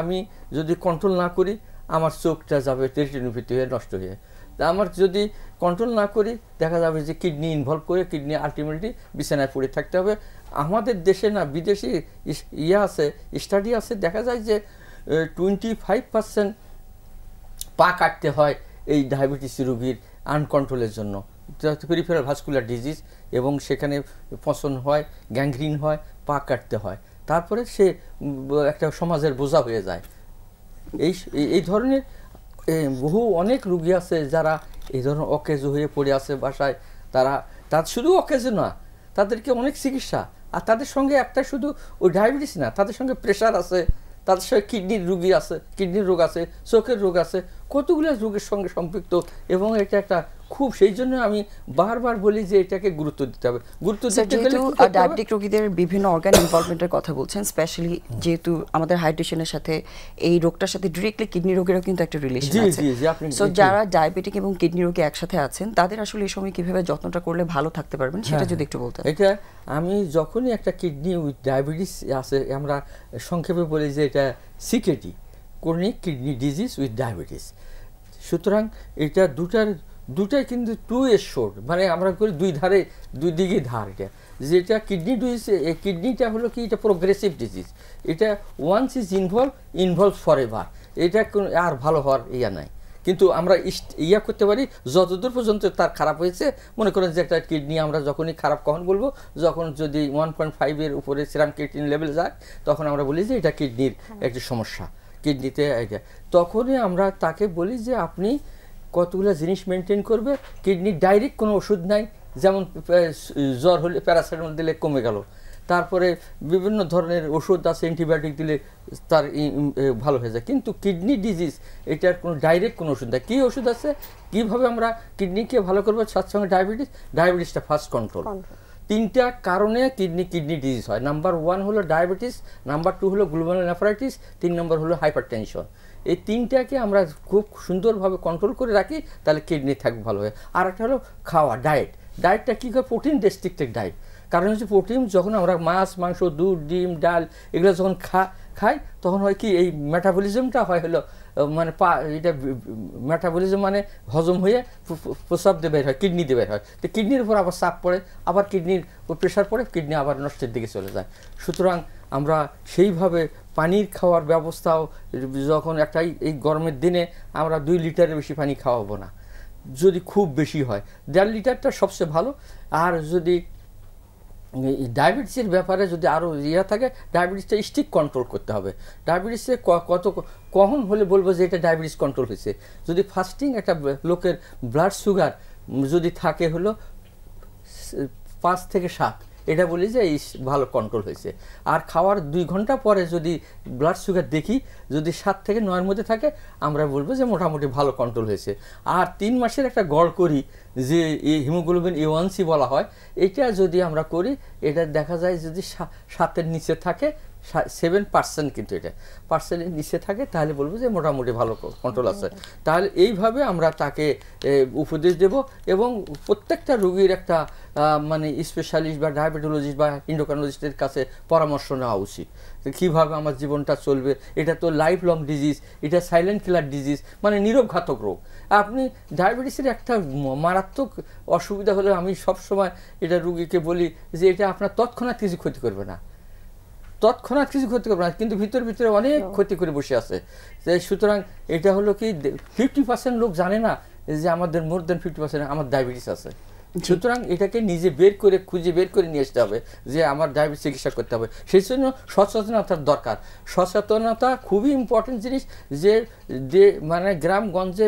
আমি যদি কন্ট্রোল না করি, আমার চোখটা যাবে টেরিটোনোপ্যাথি হয়ে নষ্ট হয়ে। তা আমার যদি কন্ট্রোল না করি, দেখা যাবে যে কিডনি ইনভলভ করে কিডনি আলটিমেটলি বিছানায় পড়ে থাকতে হবে। আমাদের দেশে না, বিদেশি আছে, স্টাডি আছে, দেখা যায় যে 25% পা কাটতে হয় এই ডায়াবেটিস রোগীর আনকন্ট্রোলের জন্য, পেরিফেরাল ভাস্কুলার ডিজিজ, এবং সেখানে পচন হয়, গ্যাংগ্রিন হয়, পা কাটতে হয়, তারপরে সে একটা সমাজের বোঝা হয়ে যায়। এই ধরনের অনেক রোগী আছে যারা এই ধরনের অকেজো হয়ে পড়ে আছে বাসায়। তার শুধু অকেজো না, তাদেরকে অনেক চিকিৎসা, আর তাদের সঙ্গে একটা শুধু ওই ডায়াবেটিস না, তাদের সঙ্গে প্রেশার আছে, তাদের সঙ্গে কিডনির রোগ আছে, চোখের রোগ আছে, কতগুলো রোগের সঙ্গে সম্পৃক্ত, এবং এটা একটা খুব সেই জন্য আমি বারবার বলি যে এটাকে গুরুত্ব দিতে হবে। গুরুত্ব দিতে গেলে ডায়াবেটিক রোগীদের বিভিন্ন অর্গান ইনভলভমেন্টের কথা বলছেন, স্পেশালি যেহেতু আমাদের হাইড্রেশনের সাথে এই রোগটার সাথে ডিরেক্টলি কিডনি রোগেরও কিন্তু একটা রিলেশন আছে। সো যারা ডায়াবেটিক এবং কিডনি রোগী একসাথে আছেন তাদের আসলে এই সময় কিভাবে যত্নটা করলে ভালো থাকতে পারবেন সেটা যদি একটু বলতেন। এটা আমি যখনই একটা কিডনি উইথ ডায়াবেটিস আছে, আমরা সংক্ষেপে বলি যে এটা CKD, chronic kidney disease with diabetes. সুতরাং এটা দুটাই কিন্তু টু এ শোর্ড, মানে আমরা করি দুই দিকে ধার। এটা যেটা কিডনি ডিজিজ, কিডনিটা হলো কি, এটা প্রোগ্রেসিভ ডিজিজ। এটা once is involve forever, এটা আর ভালো হওয়ার নাই। কিন্তু আমরা করতে পারি যতদূর পর্যন্ত তার খারাপ হয়েছে। মনে করেন যে একটা কিডনি আমরা যখনই খারাপ কখন বলবো, যখন যদি 1.5 উপরে সিরাম ক্রিয়েটিনিন লেভেল যায়, তখন আমরা বলি যে এটা কিডনির একটা সমস্যা, কিডনিতে এটা। তখনই আমরা তাকে বলি যে আপনি কতগুলো জিনিস মেনটেন করবে। কিডনির ডাইরেক্ট কোনো ওষুধ নাই, যেমন জ্বর হলে প্যারাসিটামল দিলে কমে গেল, তারপরে বিভিন্ন ধরনের ওষুধ আছে, অ্যান্টিবায়োটিক দিলে তার ভালো হয়ে যায়। কিন্তু কিডনি ডিজিজ এটার কোনো ডাইরেক্ট কোনো ওষুধ নেই। কী ওষুধ আছে, কীভাবে আমরা কিডনিকে ভালো করবো, সাথে সঙ্গে ডায়াবেটিসটা ফার্স্ট কন্ট্রোল। তিনটা কারণে কিডনি ডিজিজ হয়। নাম্বার 1 হলো ডায়াবেটিস, নাম্বার 2 হলো গ্লোমেরুলারনেফ্রাইটিস, 3 নম্বর হলো হাইপারটেনশন। এই তিনটাকে আমরা খুব সুন্দরভাবে কন্ট্রোল করে রাখি, তাহলে কিডনি থাকবে ভালো হয়। আর একটা হলো খাওয়া, ডায়েটটা কী করে, প্রোটিন রেস্ট্রিক্টেড ডায়েট। কারণ হচ্ছে প্রোটিন যখন আমরা মাছ, মাংস, দুধ, ডিম, ডাল এগুলো যখন খাই, তখন হয় কি, এই মেটাবলিজমটা হলো মানে এটা মেটাবলিজম মানে হজম হয়ে প্রস্রাব দিয়ে বের হয়, কিডনি দিয়ে বের হয়। তো কিডনির উপর আবার চাপ পড়ে, আবার কিডনির উপর প্রেশার পড়ে, কিডনি আবার নষ্টের দিকে চলে যায়। সুতরাং আমরা সেইভাবে পানির খাওয়ার ব্যবস্থাও, যখন এই গরমের দিনে আমরা 2 লিটারের বেশি পানি খাওয়াবো না, যদি খুব বেশি হয় 1.5 লিটারটা সবচেয়ে ভালো। আর যদি ডায়াবেটিসের ব্যাপারে যদি আরও থাকে, ডায়াবেটিসটা স্ট্রিক্ট কন্ট্রোল করতে হবে। ডায়াবেটিসে কখন হলে বলবো যে এটা ডায়াবেটিস কন্ট্রোল হয়েছে, যদি ফাস্টিং একটা লোকের ব্লাড সুগার যদি থাকে হলো 5 থেকে 7, এটা বলি যে এই ভালো কন্ট্রোল হয়েছে। আর খাওয়ার 2 ঘন্টা পরে যদি ব্লাড সুগার দেখি, যদি 7 থেকে 9-এর মধ্যে থাকে, আমরা বলবো যে মোটামুটি ভালো কন্ট্রোল হয়েছে। আর 3 মাসের একটা গড় করি, যে এই হিমোগ্লোবিন A1C বলা হয়, এটা যদি আমরা করি, এটা দেখা যায় যদি 7-এর নিচে থাকে, 7% কিন্তু এটা পার্সেন্টের নিচে থাকে, তাহলে বলবো যে মোটামুটি ভালো কন্ট্রোল আছে। তাহলে এইভাবে আমরা তাকে উপদেশ দেব, এবং প্রত্যেকটা রোগীর একটা মানে স্পেশালিস্ট বা ডায়াবেটোলজিস্ট বা এন্ডোক্রাইনোলজিস্টের কাছে পরামর্শ নেওয়া উচিত, কীভাবে আমার জীবনটা চলবে। এটা তো লাইফ লং ডিজিজ, এটা সাইলেন্ট কিলার ডিজিজ, মানে নীরব ঘাতক রোগ। আপনি ডায়াবেটিসের একটা মারাত্মক অসুবিধা হলে আমি সবসময় এটা রুগীকে বলি যে এটা আপনার তৎক্ষণাৎ কিছু ক্ষতি করবে না, কিন্তু ভিতরে অনেক ক্ষতি করে বসে আছে। সুতরাং এটা হলো কি, 50% লোক জানে না যে আমাদের মোর দেন 50% আমার ডায়াবেটিস আছে। সুতরাং এটাকে নিজে খুঁজে বের করে নিয়ে আসতে হবে যে আমার ডায়াবেটিস চিকিৎসা করতে হবে। সেই জন্য সচেতনতার দরকার। সচেতনতা খুবই ইম্পর্টেন্ট জিনিস, যে মানে গ্রামগঞ্জে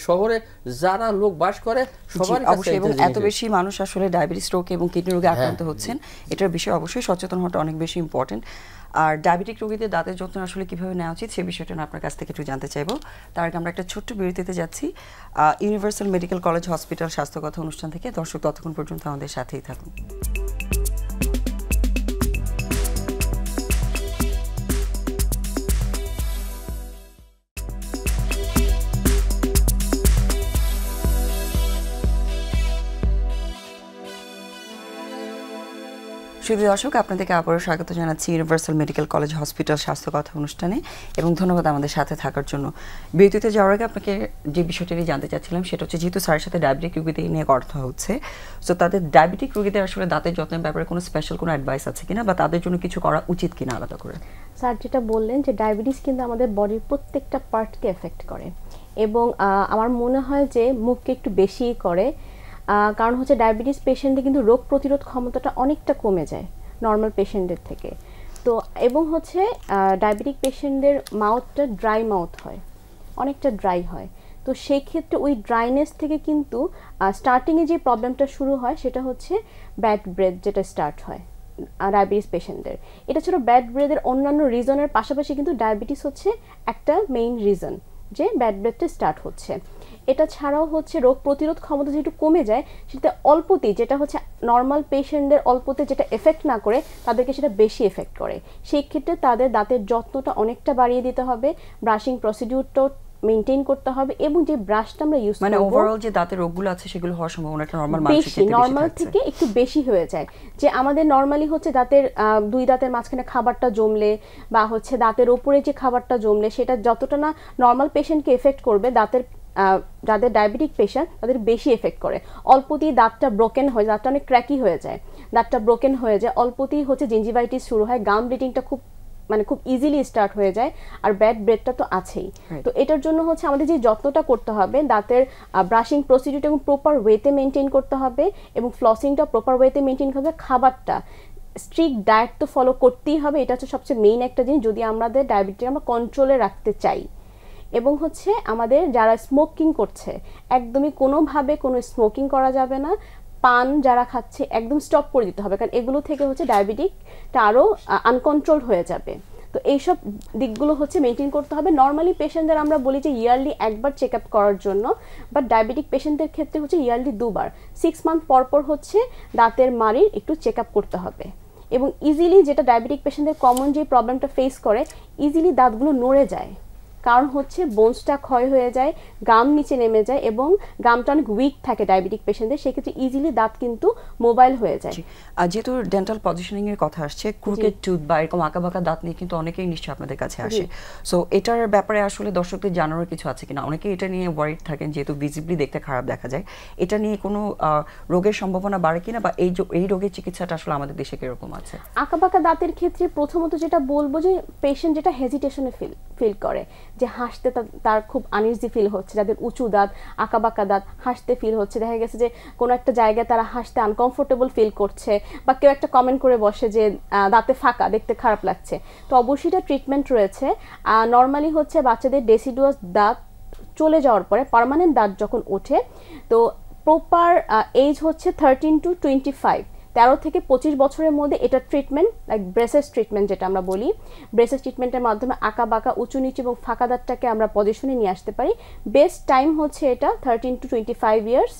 শহরে যারা লোক বাস করে সবার কাছে, এবং এত বেশি মানুষ আসলে ডায়াবেটিস রোগ এবং কিডনি রোগে আক্রান্ত হচ্ছেন, এটার বিষয়ে অবশ্যই সচেতন হওয়াটা অনেক বেশি ইম্পর্টেন্ট। আর ডায়াবেটিক রোগীদের দাঁতের যত্ন আসলে কিভাবে নেওয়া উচিত, সে বিষয়টা আপনার কাছ থেকে একটু জানতে চাইবো। তার আগে আমরা একটা ছোট্ট বিরতিতে যাচ্ছি। ইউনিভার্সাল মেডিকেল কলেজ হসপিটাল স্বাস্থ্য কথা অনুষ্ঠান থেকে। দর্শক ততক্ষণ পর্যন্ত আমাদের সাথেই থাকুন। সুপ্রিয় দর্শক, আপনাদেরকে আবারও স্বাগত জানাচ্ছি ইউনিভার্সাল মেডিকেল কলেজ হসপিটাল স্বাস্থ্য কথা অনুষ্ঠানে, এবং ধন্যবাদ আমাদের সাথে থাকার জন্য। বিরতিতে যাওয়ার আগে আপনাকে যে বিষয়টি জানতে চাচ্ছিলাম সেটা হচ্ছে, যেহেতু স্যারের সাথে ডায়াবেটিক রোগীদের নিয়ে কথা হচ্ছে, সো তাদের ডায়াবেটিক রোগীদের আসলে দাঁতের যত্নের ব্যাপারে কোনো স্পেশাল কোনো অ্যাডভাইস আছে কিনা, বা তাদের জন্য কিছু করা উচিত কিনা আলাদা করে? স্যার যেটা বললেন যে ডায়াবেটিস কিন্তু আমাদের বডির প্রত্যেকটা পার্টকে এফেক্ট করে, এবং আমার মনে হয় যে মুখকে একটু বেশিই করে। কারণ হচ্ছে ডায়াবেটিস পেশেন্টে কিন্তু রোগ প্রতিরোধ ক্ষমতাটা অনেকটা কমে যায় নর্মাল পেশেন্টের থেকে। তো এবং হচ্ছে ডায়াবেটিক পেশেন্টদের মাউথটা ড্রাই মাউথ হয়, অনেকটা ড্রাই হয়। তো সেই ক্ষেত্রে ওই ড্রাইনেস থেকে কিন্তু স্টার্টিংয়ে যে প্রবলেমটা শুরু হয় সেটা হচ্ছে ব্যাড ব্রেথ, যেটা স্টার্ট হয় ডায়াবেটিস পেশেন্টদের। এটা ছিল ব্যাড ব্রেথের অন্যান্য রিজনের পাশাপাশি কিন্তু ডায়াবেটিস হচ্ছে একটা মেইন রিজন যে ব্যাড ব্রেথটা স্টার্ট হচ্ছে। এটা ছাড়াও হচ্ছে রোগ প্রতিরোধ ক্ষমতা যেটা কমে যায়, সেটা অল্পতেই, যেটা হচ্ছে নর্মাল পেশেন্টদের অল্পতে যেটা এফেক্ট না করে তাদেরকে সেটা বেশি এফেক্ট করে। সেই ক্ষেত্রে তাদের দাঁতের যত্নটা অনেকটা বাড়িয়ে দিতে হবে, ব্রাশিং প্রসিডিউরটাও মেইনটেইন করতে হবে, এবং যে ব্রাশটা আমরা ইউজ করব মানে ওভারঅল যে দাঁতের রোগগুলো আছে সেগুলো হওয়ার সম্ভাবনাটা নরমাল থেকে একটু বেশি হয়ে যায়। যে আমাদের নরমালি হচ্ছে দাঁতের দুই দাঁতের মাঝখানে খাবারটা জমলে বা হচ্ছে দাঁতের ওপরে যে খাবারটা জমলে সেটা যতটা না নর্মাল পেশেন্টকে এফেক্ট করবে, দাঁতের যাদের ডায়াবেটিক পেশেন্ট তাদের বেশি এফেক্ট করে। অল্পতেই দাঁতটা ব্রোকেন হয়, দাঁতটা অনেক ক্র্যাকি হয়ে যায়, দাঁতটা ব্রোকেন হয়ে যায়, অল্পতেই হচ্ছে জিঞ্জিভাইটিস শুরু হয়, গাম ব্লিডিংটা খুব ইজিলি স্টার্ট হয়ে যায়, আর ব্যাড ব্রেথটা তো আছেই। তো এটার জন্য হচ্ছে আমাদের যে যত্নটা করতে হবে, দাঁতের ব্রাশিং প্রসিডিউরটা এবং প্রপার ওয়েতে মেনটেন করতে হবে, এবং ফ্লসিংটা প্রপার ওয়েতে মেনটেন করতে হবে, খাবারটা স্ট্রিক্ট ডায়েট তো ফলো করতেই হবে, এটা হচ্ছে সবচেয়ে মেইন একটা জিনিস যদি আমাদের ডায়াবেটিস আমরা কন্ট্রোলে রাখতে চাই। এবং হচ্ছে আমাদের যারা স্মোকিং করছে একদমই কোনোভাবে কোনো স্মোকিং করা যাবে না, পান যারা খাচ্ছে একদম স্টপ করে দিতে হবে, কারণ এগুলো থেকে হচ্ছে ডায়াবেটিকটা আরও আনকন্ট্রোলড হয়ে যাবে। তো এইসব দিকগুলো হচ্ছে মেনটেন করতে হবে। নর্মালি পেশেন্টদের আমরা বলি যে ইয়ারলি একবার চেক আপ করার জন্য, বাট ডায়াবেটিক পেশেন্টদের ক্ষেত্রে হচ্ছে ইয়ারলি 2 বার, 6 মান্থ পর পর হচ্ছে দাঁতের মাড়ির একটু চেক আপ করতে হবে। এবং ইজিলি যেটা ডায়াবেটিক পেশেন্টদের কমন যে প্রবলেমটা ফেস করে, ইজিলি দাঁতগুলো নড়ে যায়, কারণ হচ্ছে বোনসটা ক্ষয় হয়ে যায়, গাম নিচে নেমে যায়, এবং গামটা অনেক উইক থাকে ডায়াবেটিক পেশেন্টদের, সেক্ষেত্রে ইজিলি দাঁত কিন্তু মোবাইল হয়ে যায়। যেহেতু ডেন্টাল পজিশনিং এর কথা আসছে, ক্রুকেড টুথ বা এরকম আঁকাবাঁকা দাঁত নিয়ে কিন্তু অনেকেই নিশ্চয়ই আপনাদের কাছে আসে। সো এটার ব্যাপারে আসলে দর্শকদের জানানোর কিছু আছে কিনা? অনেকেই এটা নিয়ে ওয়ারিড থাকেন, যেহেতু ভিজিবলি দেখতে খারাপ দেখা যায়, এটা নিয়ে কোনো রোগের সম্ভাবনা বাড়ে কিনা, বা এই রোগের চিকিৎসাটা আসলে আমাদের দেশে কিরকম আছে? আঁকাবাঁকা দাঁতের ক্ষেত্রে প্রথমত যেটা বলবো যে পেশেন্ট যেটা হেজিটেশনে ফিল করে, যে হাসতে তার খুব আনইজি ফিল হচ্ছে, যাদের উঁচু দাঁত আঁকাবাঁকা দাঁত হাসতে ফিল হচ্ছে, দেখা গেছে যে কোনো একটা জায়গায় তারা হাসতে আনকমফোর্টেবল ফিল করছে, বা কেউ একটা কমেন্ট করে বসে যে দাঁতে ফাঁকা, দেখতে খারাপ লাগছে, তো অবশ্যই এটা ট্রিটমেন্ট রয়েছে। নর্মালি হচ্ছে বাচ্চাদের ডেসিডুয়াস দাঁত চলে যাওয়ার পরে পার্মানেন্ট দাঁত যখন ওঠে, তো প্রপার এজ হচ্ছে 13 to 25, 13 থেকে 25 বছরের মধ্যে এটা ট্রিটমেন্ট, লাইক ব্রেসেস ট্রিটমেন্ট যেটা আমরা বলি, ব্রেসেস ট্রিটমেন্টের মাধ্যমে আঁকা বাঁকা উঁচু নিচু এবং ফাঁকা দাঁতটাকে আমরা পজিশনে নিয়ে আসতে পারি। বেস্ট টাইম হচ্ছে এটা 13 to 25 ইয়ার্স,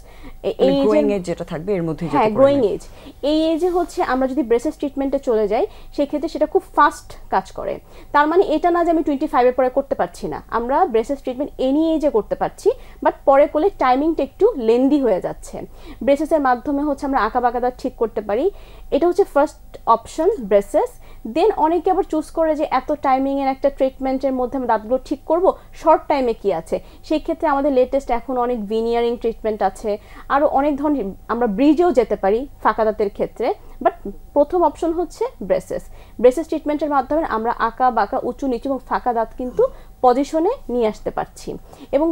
এই গ্রোয়িং এজ যেটা থাকবে এর মধ্যে, হ্যাঁ গ্রোয়িং এজ। এই এজে হচ্ছে আমরা যদি ব্রেসেস ট্রিটমেন্টে চলে যাই, সেক্ষেত্রে সেটা খুব ফাস্ট কাজ করে। তার মানে এটা না যে আমি 25 এর পরে করতে পারছি না, আমরা ব্রেসেস ট্রিটমেন্ট এনি এজে করতে পারছি, বাট পরে করলে টাইমিংটা একটু লেন্দি হয়ে যাচ্ছে। ব্রেসেসের মাধ্যমে হচ্ছে আমরা আঁকা বাঁকা দাঁত ঠিক করতে পারি, এটা হচ্ছে ফার্স্ট অপশন ব্রেসেস। দেন অনেকে আবার চুজ করে যে এত টাইমিং এর একটা ট্রিটমেন্টের মধ্যে আমরা দাঁতগুলো ঠিক করব, শর্ট টাইমে কি আছে, সেই ক্ষেত্রে আমাদের লেটেস্ট এখন অনেক ভিনিয়ারিং ট্রিটমেন্ট আছে, আরও অনেক ধরনের, আমরা ব্রিজেও যেতে পারি ফাঁকা দাঁতের ক্ষেত্রে, বাট প্রথম অপশন হচ্ছে ব্রেসেস। ব্রেসেস ট্রিটমেন্টের মাধ্যমে আমরা আঁকা বাঁকা উঁচু নিচু এবং ফাঁকা দাঁত কিন্তু পজিশনে নিয়ে আসতে পারছি। এবং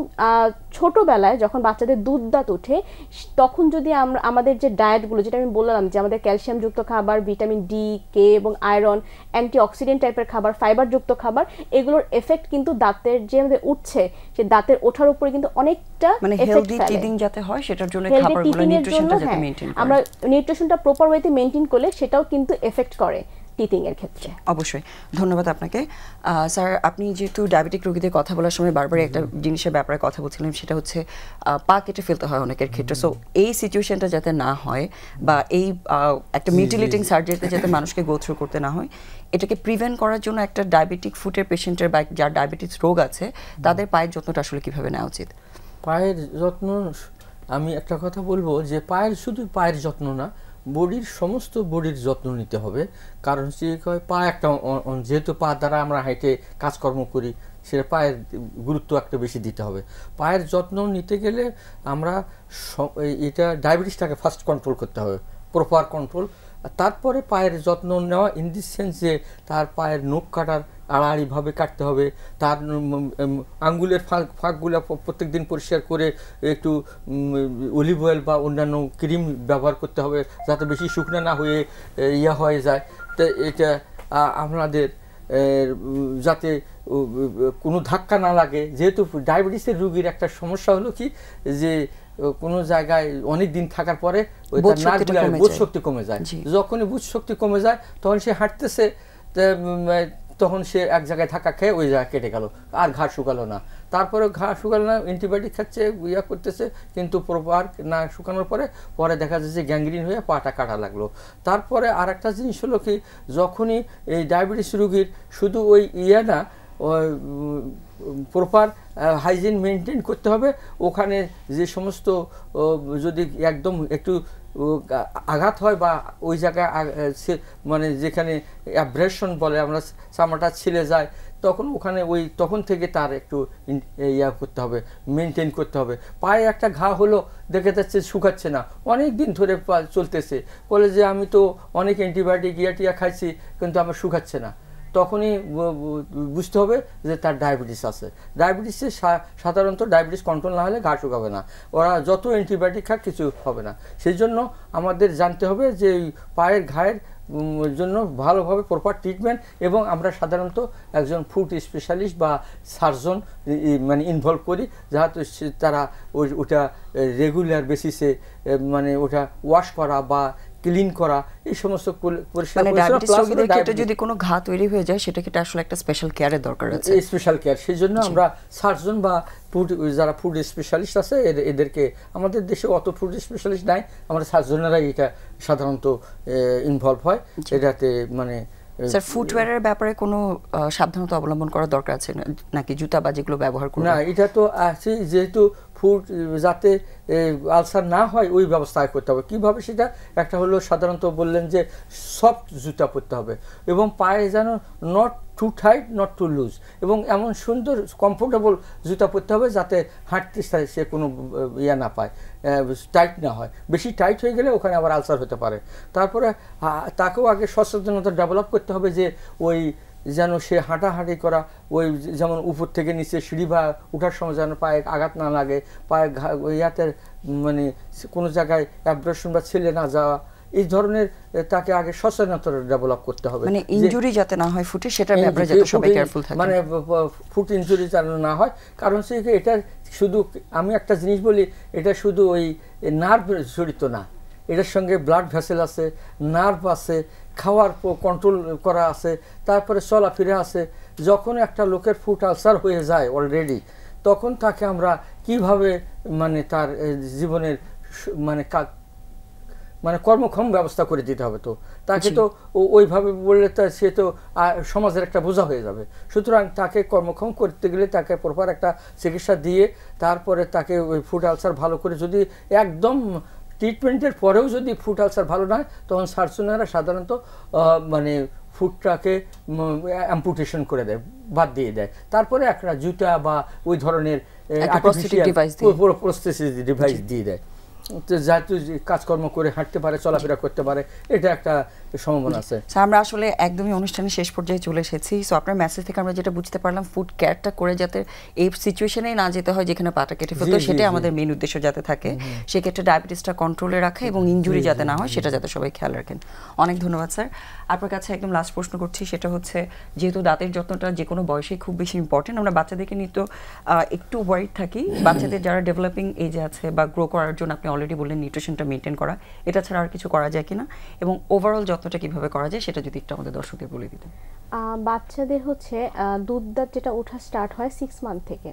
ছোটোবেলায় যখন বাচ্চাদের দুধ দাঁত ওঠে, তখন যদি আমরা আমাদের যে ডায়েটগুলো, যেটা আমি বললাম যে আমাদের ক্যালসিয়ামযুক্ত খাবার, ভিটামিন ডি, কে এবং আয়রন, অ্যান্টিঅক্সিডেন্ট টাইপের খাবার, ফাইবারযুক্ত খাবার, এগুলোর এফেক্ট কিন্তু দাঁতের যে আমাদের উঠছে সে দাঁতের ওঠার উপরে কিন্তু অনেকটা হেলদি টিথিং যাতে হয় সেটার জন্য খাবারগুলো, নিউট্রিশনটা যাতে মেইনটেইন করে, আমরা নিউট্রিশনটা প্রপার ওয়েতে মেইনটেইন করলে সেটাও কিন্তু এফেক্ট করে টিথিং এর ক্ষেত্রে। অবশ্যই ধন্যবাদ আপনাকে। স্যার, আপনি যেহেতু ডায়াবেটিক রোগীদের কথা বলার সময় বারবার একটা জিনিসের ব্যাপারে কথা বলছিলেন, সেটা হচ্ছে পা কেটে ফেলতে হয় অনেকের ক্ষেত্রে। সো এই সিচুয়েশনটা যাতে না হয়, বা এই একটা মিউটিলেটিং সার্জারিতে যাতে মানুষকে গো থ্রু করতে না হয়, এটাকে প্রিভেন্ট করার জন্য একটা ডায়াবেটিক ফুটের পেশেন্টের বা যার ডায়াবেটিস রোগ আছে তাদের পায়ের যত্নটা আসলে কিভাবে নেওয়া উচিত? পায়ের যত্ন, আমি একটা কথা বলবো যে শুধু পায়ের যত্ন না, বডির সমস্ত বডির যত্ন নিতে হবে। কারণ সে পা একটা, যেহেতু পা দ্বারা আমরা হাইটে কাজকর্ম করি, সেটা পায়ের গুরুত্ব একটা বেশি দিতে হবে। পায়ের যত্ন নিতে গেলে আমরা এটা ডায়াবেটিসটাকে ফার্স্ট কন্ট্রোল করতে হবে, প্রপার কন্ট্রোল। তারপরে পায়ের যত্ন নেওয়া ইন দিস সেন্স যে তার পায়ের নখ কাটার আড়াআড়িভাবে কাটতে হবে, তার আঙ্গুলের ফাঁকগুলো প্রত্যেক দিন পরিষ্কার করে একটু অলিভ অয়েল বা অন্যান্য ক্রিম ব্যবহার করতে হবে, যাতে বেশি শুকনো না হয়ে হয়ে যায়। তো এটা আপনাদের যাতে কোনো ধাক্কা না লাগে। যেহেতু ডায়াবেটিসের রোগীর একটা সমস্যা হলো কি, যে কোনো জায়গায় অনেক দিন থাকার পরে ওই তার নার্ভগুলো বোধ শক্তি কমে যায়। যখনই বোধ শক্তি কমে যায় তখন সে হাঁটতেছে, তখন সে এক জায়গায় ধাক্কা খেয়ে ওই জায়গায় কেটে গেল, আর ঘাড় শুকালো না। তারপরে ঘা শুকালো না, অ্যান্টিবায়োটিক খাচ্ছে, ইয়া করতেছে, কিন্তু প্রপার না শুকানোর পরে দেখা যাচ্ছে গ্যাংগ্রিন হয়ে পাটা কাটা লাগলো। তারপরে আর একটা জিনিস হলো কি, যখনই এই ডায়াবেটিস রোগীর শুধু ওই ইয়ে না, প্রপার হাইজিন মেনটেন করতে হবে। ওখানে যে সমস্ত যদি একদম একটু আঘাত হয় বা ওই জায়গায় মানে যেখানে অ্যাব্রেশন বলে আমরা, চামড়াটা ছিলে যায়, তখন ওখানে তখন থেকে তার একটু ইয়া করতে হবে, মেনটেন করতে হবে। পায়ে একটা ঘা হলো, দেখে যাচ্ছে শুকাচ্ছে না, অনেক দিন ধরে চলতেছে, বলে যে আমি তো অনেক অ্যান্টিবায়োটিক টিয়া খাইছি কিন্তু আমার শুকাচ্ছে না, তখনই বুঝতে হবে যে তার ডায়াবেটিস আছে। ডায়াবেটিসে সাধারণত ডায়াবেটিস কন্ট্রোল না হলে ঘা শুকাবে না, ওরা যত অ্যান্টিবায়োটিক খাক কিছু হবে না। সেই জন্য আমাদের জানতে হবে যে এই পায়ের ঘায়ের জন্য ভালোভাবে প্রপার ট্রিটমেন্ট, এবং আমরা সাধারণত একজন ফুড স্পেশালিস্ট বা সার্জন মানে ইনভলভ করি, যাতে তারা ওটা রেগুলার বেসিসে মানে ওটা ওয়াশ করা বা ক্লিন করা, এই সমস্ত পরিষ্কার। যদি কোনো ঘা তৈরি হয়ে যায় সেটা কি আসলে একটা স্পেশাল কেয়ারের দরকার আছে, স্পেশাল কেয়ার। সেই জন্য আমরা সার্জন বা যারা ফুড স্পেশালিস্ট আছে এদেরকে, আমাদের দেশে অত ফুড স্পেশালিস্ট নাই, আমরা সার্জনেরাই এটা সাধারণত ইনভলভ হয় এটাতে। মানে স্যার, ফুটওয়্যারের ব্যাপারে কোনো সাবধানতা অবলম্বন করার দরকার আছে নাকি, জুতা বা যেগুলো ব্যবহার করব? না, এটা তো আছে, যেহেতু ফুড যাতে আলসার না হয় ওই ব্যবস্থা করতে হবে। কীভাবে সেটা, একটা হলো সাধারণত বললেন যে সফট জুতা পরতে হবে, এবং পায়ে যেন not too tight not too loose, এবং এমন সুন্দর কমফোর্টেবল জুতা পরতে হবে যাতে হাঁটতে সে কোনো ইয়া না পায়, টাইট না হয়। বেশি টাইট হয়ে গেলে ওখানে আবার আলসার হতে পারে। তারপরে তাকেও আগে সচেতনতা ডেভেলপ করতে হবে যে ওই যেন সে হাঁটাহাঁটি করা, ওই যেমন উপর থেকে নিচে সিঁড়ি বা উঠার সময় যেন পায়ে আঘাত না লাগে, পায়ে ইয়াতে মানে কোনো জায়গায় অ্যাব্রেশন বা ছিলে না যাওয়া, এই ধরনের তাকে আগে সচেতনতা ডেভেলপ করতে হবে, মানে ইনজুরি যাতে না হয় ফুটে, সেটার ব্যাপারে যাতে সবাই কেয়ারফুল থাকে, মানে ফুট ইনজুরি যেন না হয়। কারণ সে এটা শুধু, আমি একটা জিনিস বলি, এটা শুধু ওই নার্ভ জড়িত না, এটার সঙ্গে ব্লাড ভেসেল আছে, নার্ভ আছে, খাওয়ার কন্ট্রোল করা আছে, তারপরে চলাফেরা আছে। যখন একটা লোকের ফুট আলসার হয়ে যায় অলরেডি, তখন তাকে আমরা কিভাবে মানে তার জীবনের মানে কর্মক্ষম ব্যবস্থা করে দিতে হবে। তো তাকে তো ওইভাবে বললে সে তো সমাজের একটা বোঝা হয়ে যাবে। সুতরাং তাকে কর্মক্ষম করতে গেলে তাকে প্রপার একটা চিকিৎসা দিয়ে তারপরে তাকে ওই ফুট আলসার ভালো করে, যদি একদম ট্রিটমেন্টের পরেও যদি ফুট আলসার ভালো না হয়, তখন সার্জনেরা সাধারণত মানে ফুটটাকে অ্যাম্পুটেশন করে দেয়, বাদ দিয়ে দেয়। তারপরে একটা জুতা বা ওই ধরনের প্রস্থেটিক ডিভাইস দিয়ে দেয়, যাতে কাজকর্ম করে হাঁটতে পারে, চলাফেরা করতে পারে, এটা একটা সম্ভাবনা আছে। আমরা আসলে একদমই অনুষ্ঠানের শেষ পর্যায়ে চলে এসেছি। সো আপনার মেসেজ থেকে আমরা যেটা বুঝতে পারলাম, ফুড কেয়ারটা করে যাতে এই সিচুয়েশনেই না যেতে হয় যেখানে পাটা কেটে ফেলতো, সেটাই আমাদের মেইন উদ্দেশ্য যাতে থাকে। সেক্ষেত্রে ডায়াবেটিসটা কন্ট্রোলে রাখা এবং ইনজুরি যাতে না হয় সেটা যাতে সবাই খেয়াল রাখেন। অনেক ধন্যবাদ স্যার। আপনার কাছে একদম লাস্ট প্রশ্ন করছি, সেটা হচ্ছে যেহেতু দাঁতের যত্নটা যে কোনো বয়সে খুব বেশি ইম্পর্টেন্ট, আমরা বাচ্চাদেরকে নিয়ে তো একটু ওয়ারিড থাকি, বাচ্চাদের যারা ডেভেলপিং এজে আছে বা গ্রো করার জন্য আপনি অলরেডি বললেন নিউট্রিশনটা মেনটেন করা, এটা ছাড়া আর কিছু করা যায় কিনা, এবং ওভারঅল যত্নটা কিভাবে করা যায় সেটা যদি একটু আমাদের দর্শকদের বলে দিতেন। বাচ্চাদের হচ্ছে দুধ দাঁত যেটা ওঠা স্টার্ট হয় 6 মান্থ থেকে,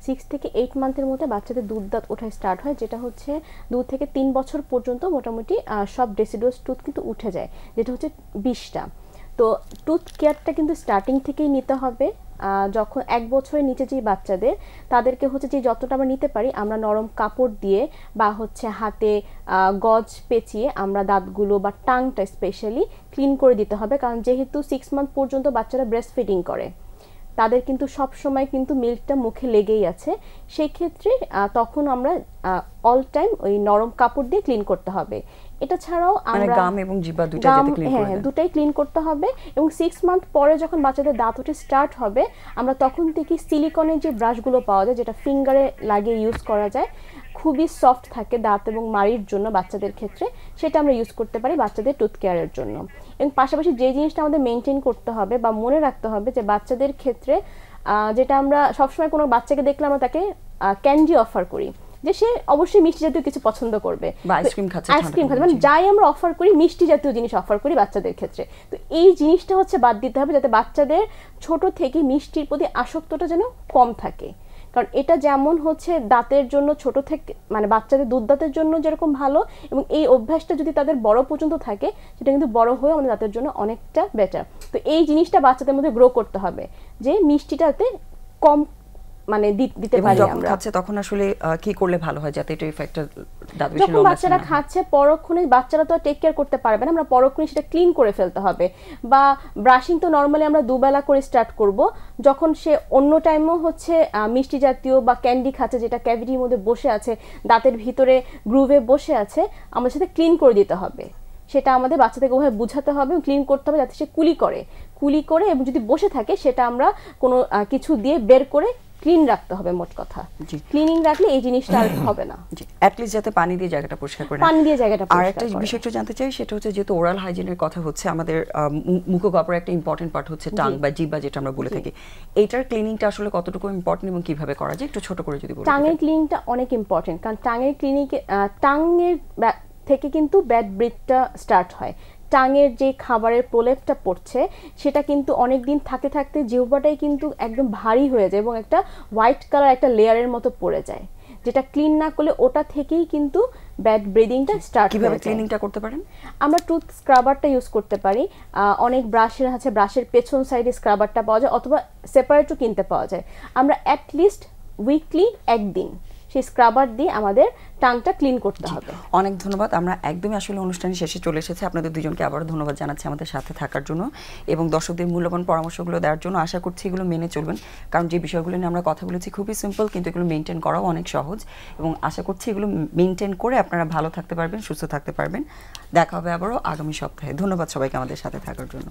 6 থেকে 8 মান্থের মধ্যে বাচ্চাদের দুধ দাঁত ওঠা স্টার্ট হয়, যেটা হচ্ছে 2 থেকে 3 বছর পর্যন্ত মোটামুটি সব ডেসিডুয়াস টুথ কিন্তু উঠে যায়, যেটা হচ্ছে 20টা। তো টুথ কেয়ারটা কিন্তু স্টার্টিং থেকেই নিতে হবে। যখন 1 বছরের নিচে যে বাচ্চাদের, তাদেরকে হচ্ছে যে যতটা আমরা নিতে পারি, আমরা নরম কাপড় দিয়ে বা হচ্ছে হাতে গজ পেঁচিয়ে আমরা দাঁতগুলো বা টাংটা স্পেশালি ক্লিন করে দিতে হবে। কারণ যেহেতু 6 মান্থ পর্যন্ত বাচ্চারা ব্রেস্ট ফিডিং করে, তাদের কিন্তু সব সময় কিন্তু মিল্কটা মুখে লেগেই আছে, সেই ক্ষেত্রে তখন আমরা অল টাইম ওই নরম কাপড় দিয়ে ক্লিন করতে হবে। এটা ছাড়াও আমরা গাম এবং জিহ্বা দুটো যাতে ক্লিন করে দেন, দুটাই ক্লিন করতে হবে। এবং 6 মান্থ পরে যখন বাচ্চাদের দাঁত ওঠা স্টার্ট হবে, আমরা তখন থেকে সিলিকনের যে ব্রাশগুলো পাওয়া যায়, যেটা ফিঙ্গারে লাগিয়ে ইউজ করা যায়, খুবই সফট থাকে দাঁত এবং মাড়ির জন্য বাচ্চাদের ক্ষেত্রে, সেটা আমরা ইউজ করতে পারি বাচ্চাদের টুথ কেয়ারের জন্য। এবং পাশাপাশি যে জিনিসটা আমাদের মেনটেন করতে হবে বা মনে রাখতে হবে, যে বাচ্চাদের ক্ষেত্রে যেটা আমরা সবসময় কোনো বাচ্চাকে দেখলে আমরা তাকে ক্যান্ডি অফার করি, যে সে অবশ্যই মিষ্টি জাতীয় কিছু পছন্দ করবে, আইসক্রিম খাচ্ছে, মানে যাই আমরা অফার করি মিষ্টি জাতীয় জিনিস অফার করি বাচ্চাদের ক্ষেত্রে। তো এই জিনিসটা হচ্ছে বাদ দিতে হবে, যাতে বাচ্চাদের ছোট থেকে মিষ্টির প্রতি আসক্তটা যেন কম থাকে। কারণ এটা যেমন হচ্ছে দাঁতের জন্য ছোট থেকে মানে বাচ্চাদের দুধ দাঁতের জন্য যেরকম ভালো, এবং এই অভ্যাসটা যদি তাদের বড় পর্যন্ত থাকে সেটা কিন্তু বড় হয়ে আমাদের দাঁতের জন্য অনেকটা বেটার। তো এই জিনিসটা বাচ্চাদের মধ্যে গ্রো করতে হবে যে মিষ্টিটাতে কম মানে দিতে পারি যখন আমরা। খাচ্ছে তখন আসলে কি করলে ভালো হয় যাতে এটা ইফেক্টটা দাঁত বেশি যখন বাচ্চারা খাচ্ছে পরক্ষণে বাচ্চারা তো টেক কেয়ার করতে পারবে না, আমরা পরক্ষণে সেটা ক্লিন করে ফেলতে হবে। বা ব্রাশিং তো নর্মালি আমরা দুবেলা করে স্টার্ট করব, যখন সে অন্য টাইমও হচ্ছে মিষ্টি জাতীয় বা ক্যান্ডি খাচ্ছে যেটা ক্যাভিটির মধ্যে বসে আছে, দাঁতের ভিতরে গ্রুভে বসে আছে, আমরা সেটা ক্লিন করে দিতে হবে। সেটা আমাদের বাচ্চাদেরকে ওভাবে বুঝাতে হবে, ক্লিন করতে হবে যাতে সে কুলি করে, এবং যদি বসে থাকে সেটা আমরা কোনো কিছু দিয়ে বের করে ক্লিন রাখতে হবে। মোট কথা ক্লিনিং রাখলে এই জিনিসটা আর হবে না। অ্যাট লিস্ট যাতে পানি দিয়ে জায়গাটা পরিষ্কার করে, পানি দিয়ে জায়গাটা আর পরিষ্কার একটা করে। বিষয় একটু জানতে চাই, সেটা হচ্ছে যেহেতু ওরাল হাইজিনের কথা হচ্ছে, আমাদের মুখগহ্বরের একটা ইম্পর্টেন্ট পার্ট হচ্ছে টাং বা জিহ্বা যেটা আমরা বলে থাকি, এইটার ক্লিনিংটা আসলে কতটুকু ইম্পর্টেন্ট এবং কিভাবে করা যায় একটু ছোট করে যদি বলেন। টাঙের ক্লিনিংটা অনেক ইম্পর্টেন্ট, কারণ টাঙের ক্লিনিকে টাঙের থেকে কিন্তু ব্যাড ব্রিথটা স্টার্ট হয়। টাঙের যে খাবারের প্রলেপটা পড়ছে সেটা কিন্তু অনেক দিন থাকতে থাকতে জিহ্বাটাই কিন্তু একদম ভারী হয়ে যায় এবং একটা হোয়াইট কালার একটা লেয়ারের মতো পড়ে যায়, যেটা ক্লিন না করলে ওটা থেকেই কিন্তু ব্যাড ব্রিদিংটা স্টার্ট হয়। কিভাবে ক্লিনিংটা করতে পারেন? আমরা টুথ স্ক্রাবারটা ইউজ করতে পারি, অনেক ব্রাশের আছে, ব্রাশের পেছন সাইডে স্ক্রাবারটা পাওয়া যায়, অথবা সেপারেটও কিনতে পাওয়া যায়। আমরা অ্যাটলিস্ট উইকলি একদিন সেই স্ক্রাবার দিয়ে আমাদের টাংটা ক্লিন করতে হবে। অনেক ধন্যবাদ। আমরা একদমই আসলে অনুষ্ঠানের শেষে চলে এসেছি। আপনাদের দুজনকে আবারও ধন্যবাদ জানাচ্ছি আমাদের সাথে থাকার জন্য এবং দর্শকদের মূল্যবান পরামর্শগুলো দেওয়ার জন্য। আশা করছি এগুলো মেনে চলবেন, কারণ যে বিষয়গুলো নিয়ে আমরা কথা বলেছি খুবই সিম্পল, কিন্তু এগুলো মেনটেন করাও অনেক সহজ, এবং আশা করছি এগুলো মেনটেন করে আপনারা ভালো থাকতে পারবেন, সুস্থ থাকতে পারবেন। দেখা হবে আবারও আগামী সপ্তাহে। ধন্যবাদ সবাইকে আমাদের সাথে থাকার জন্য।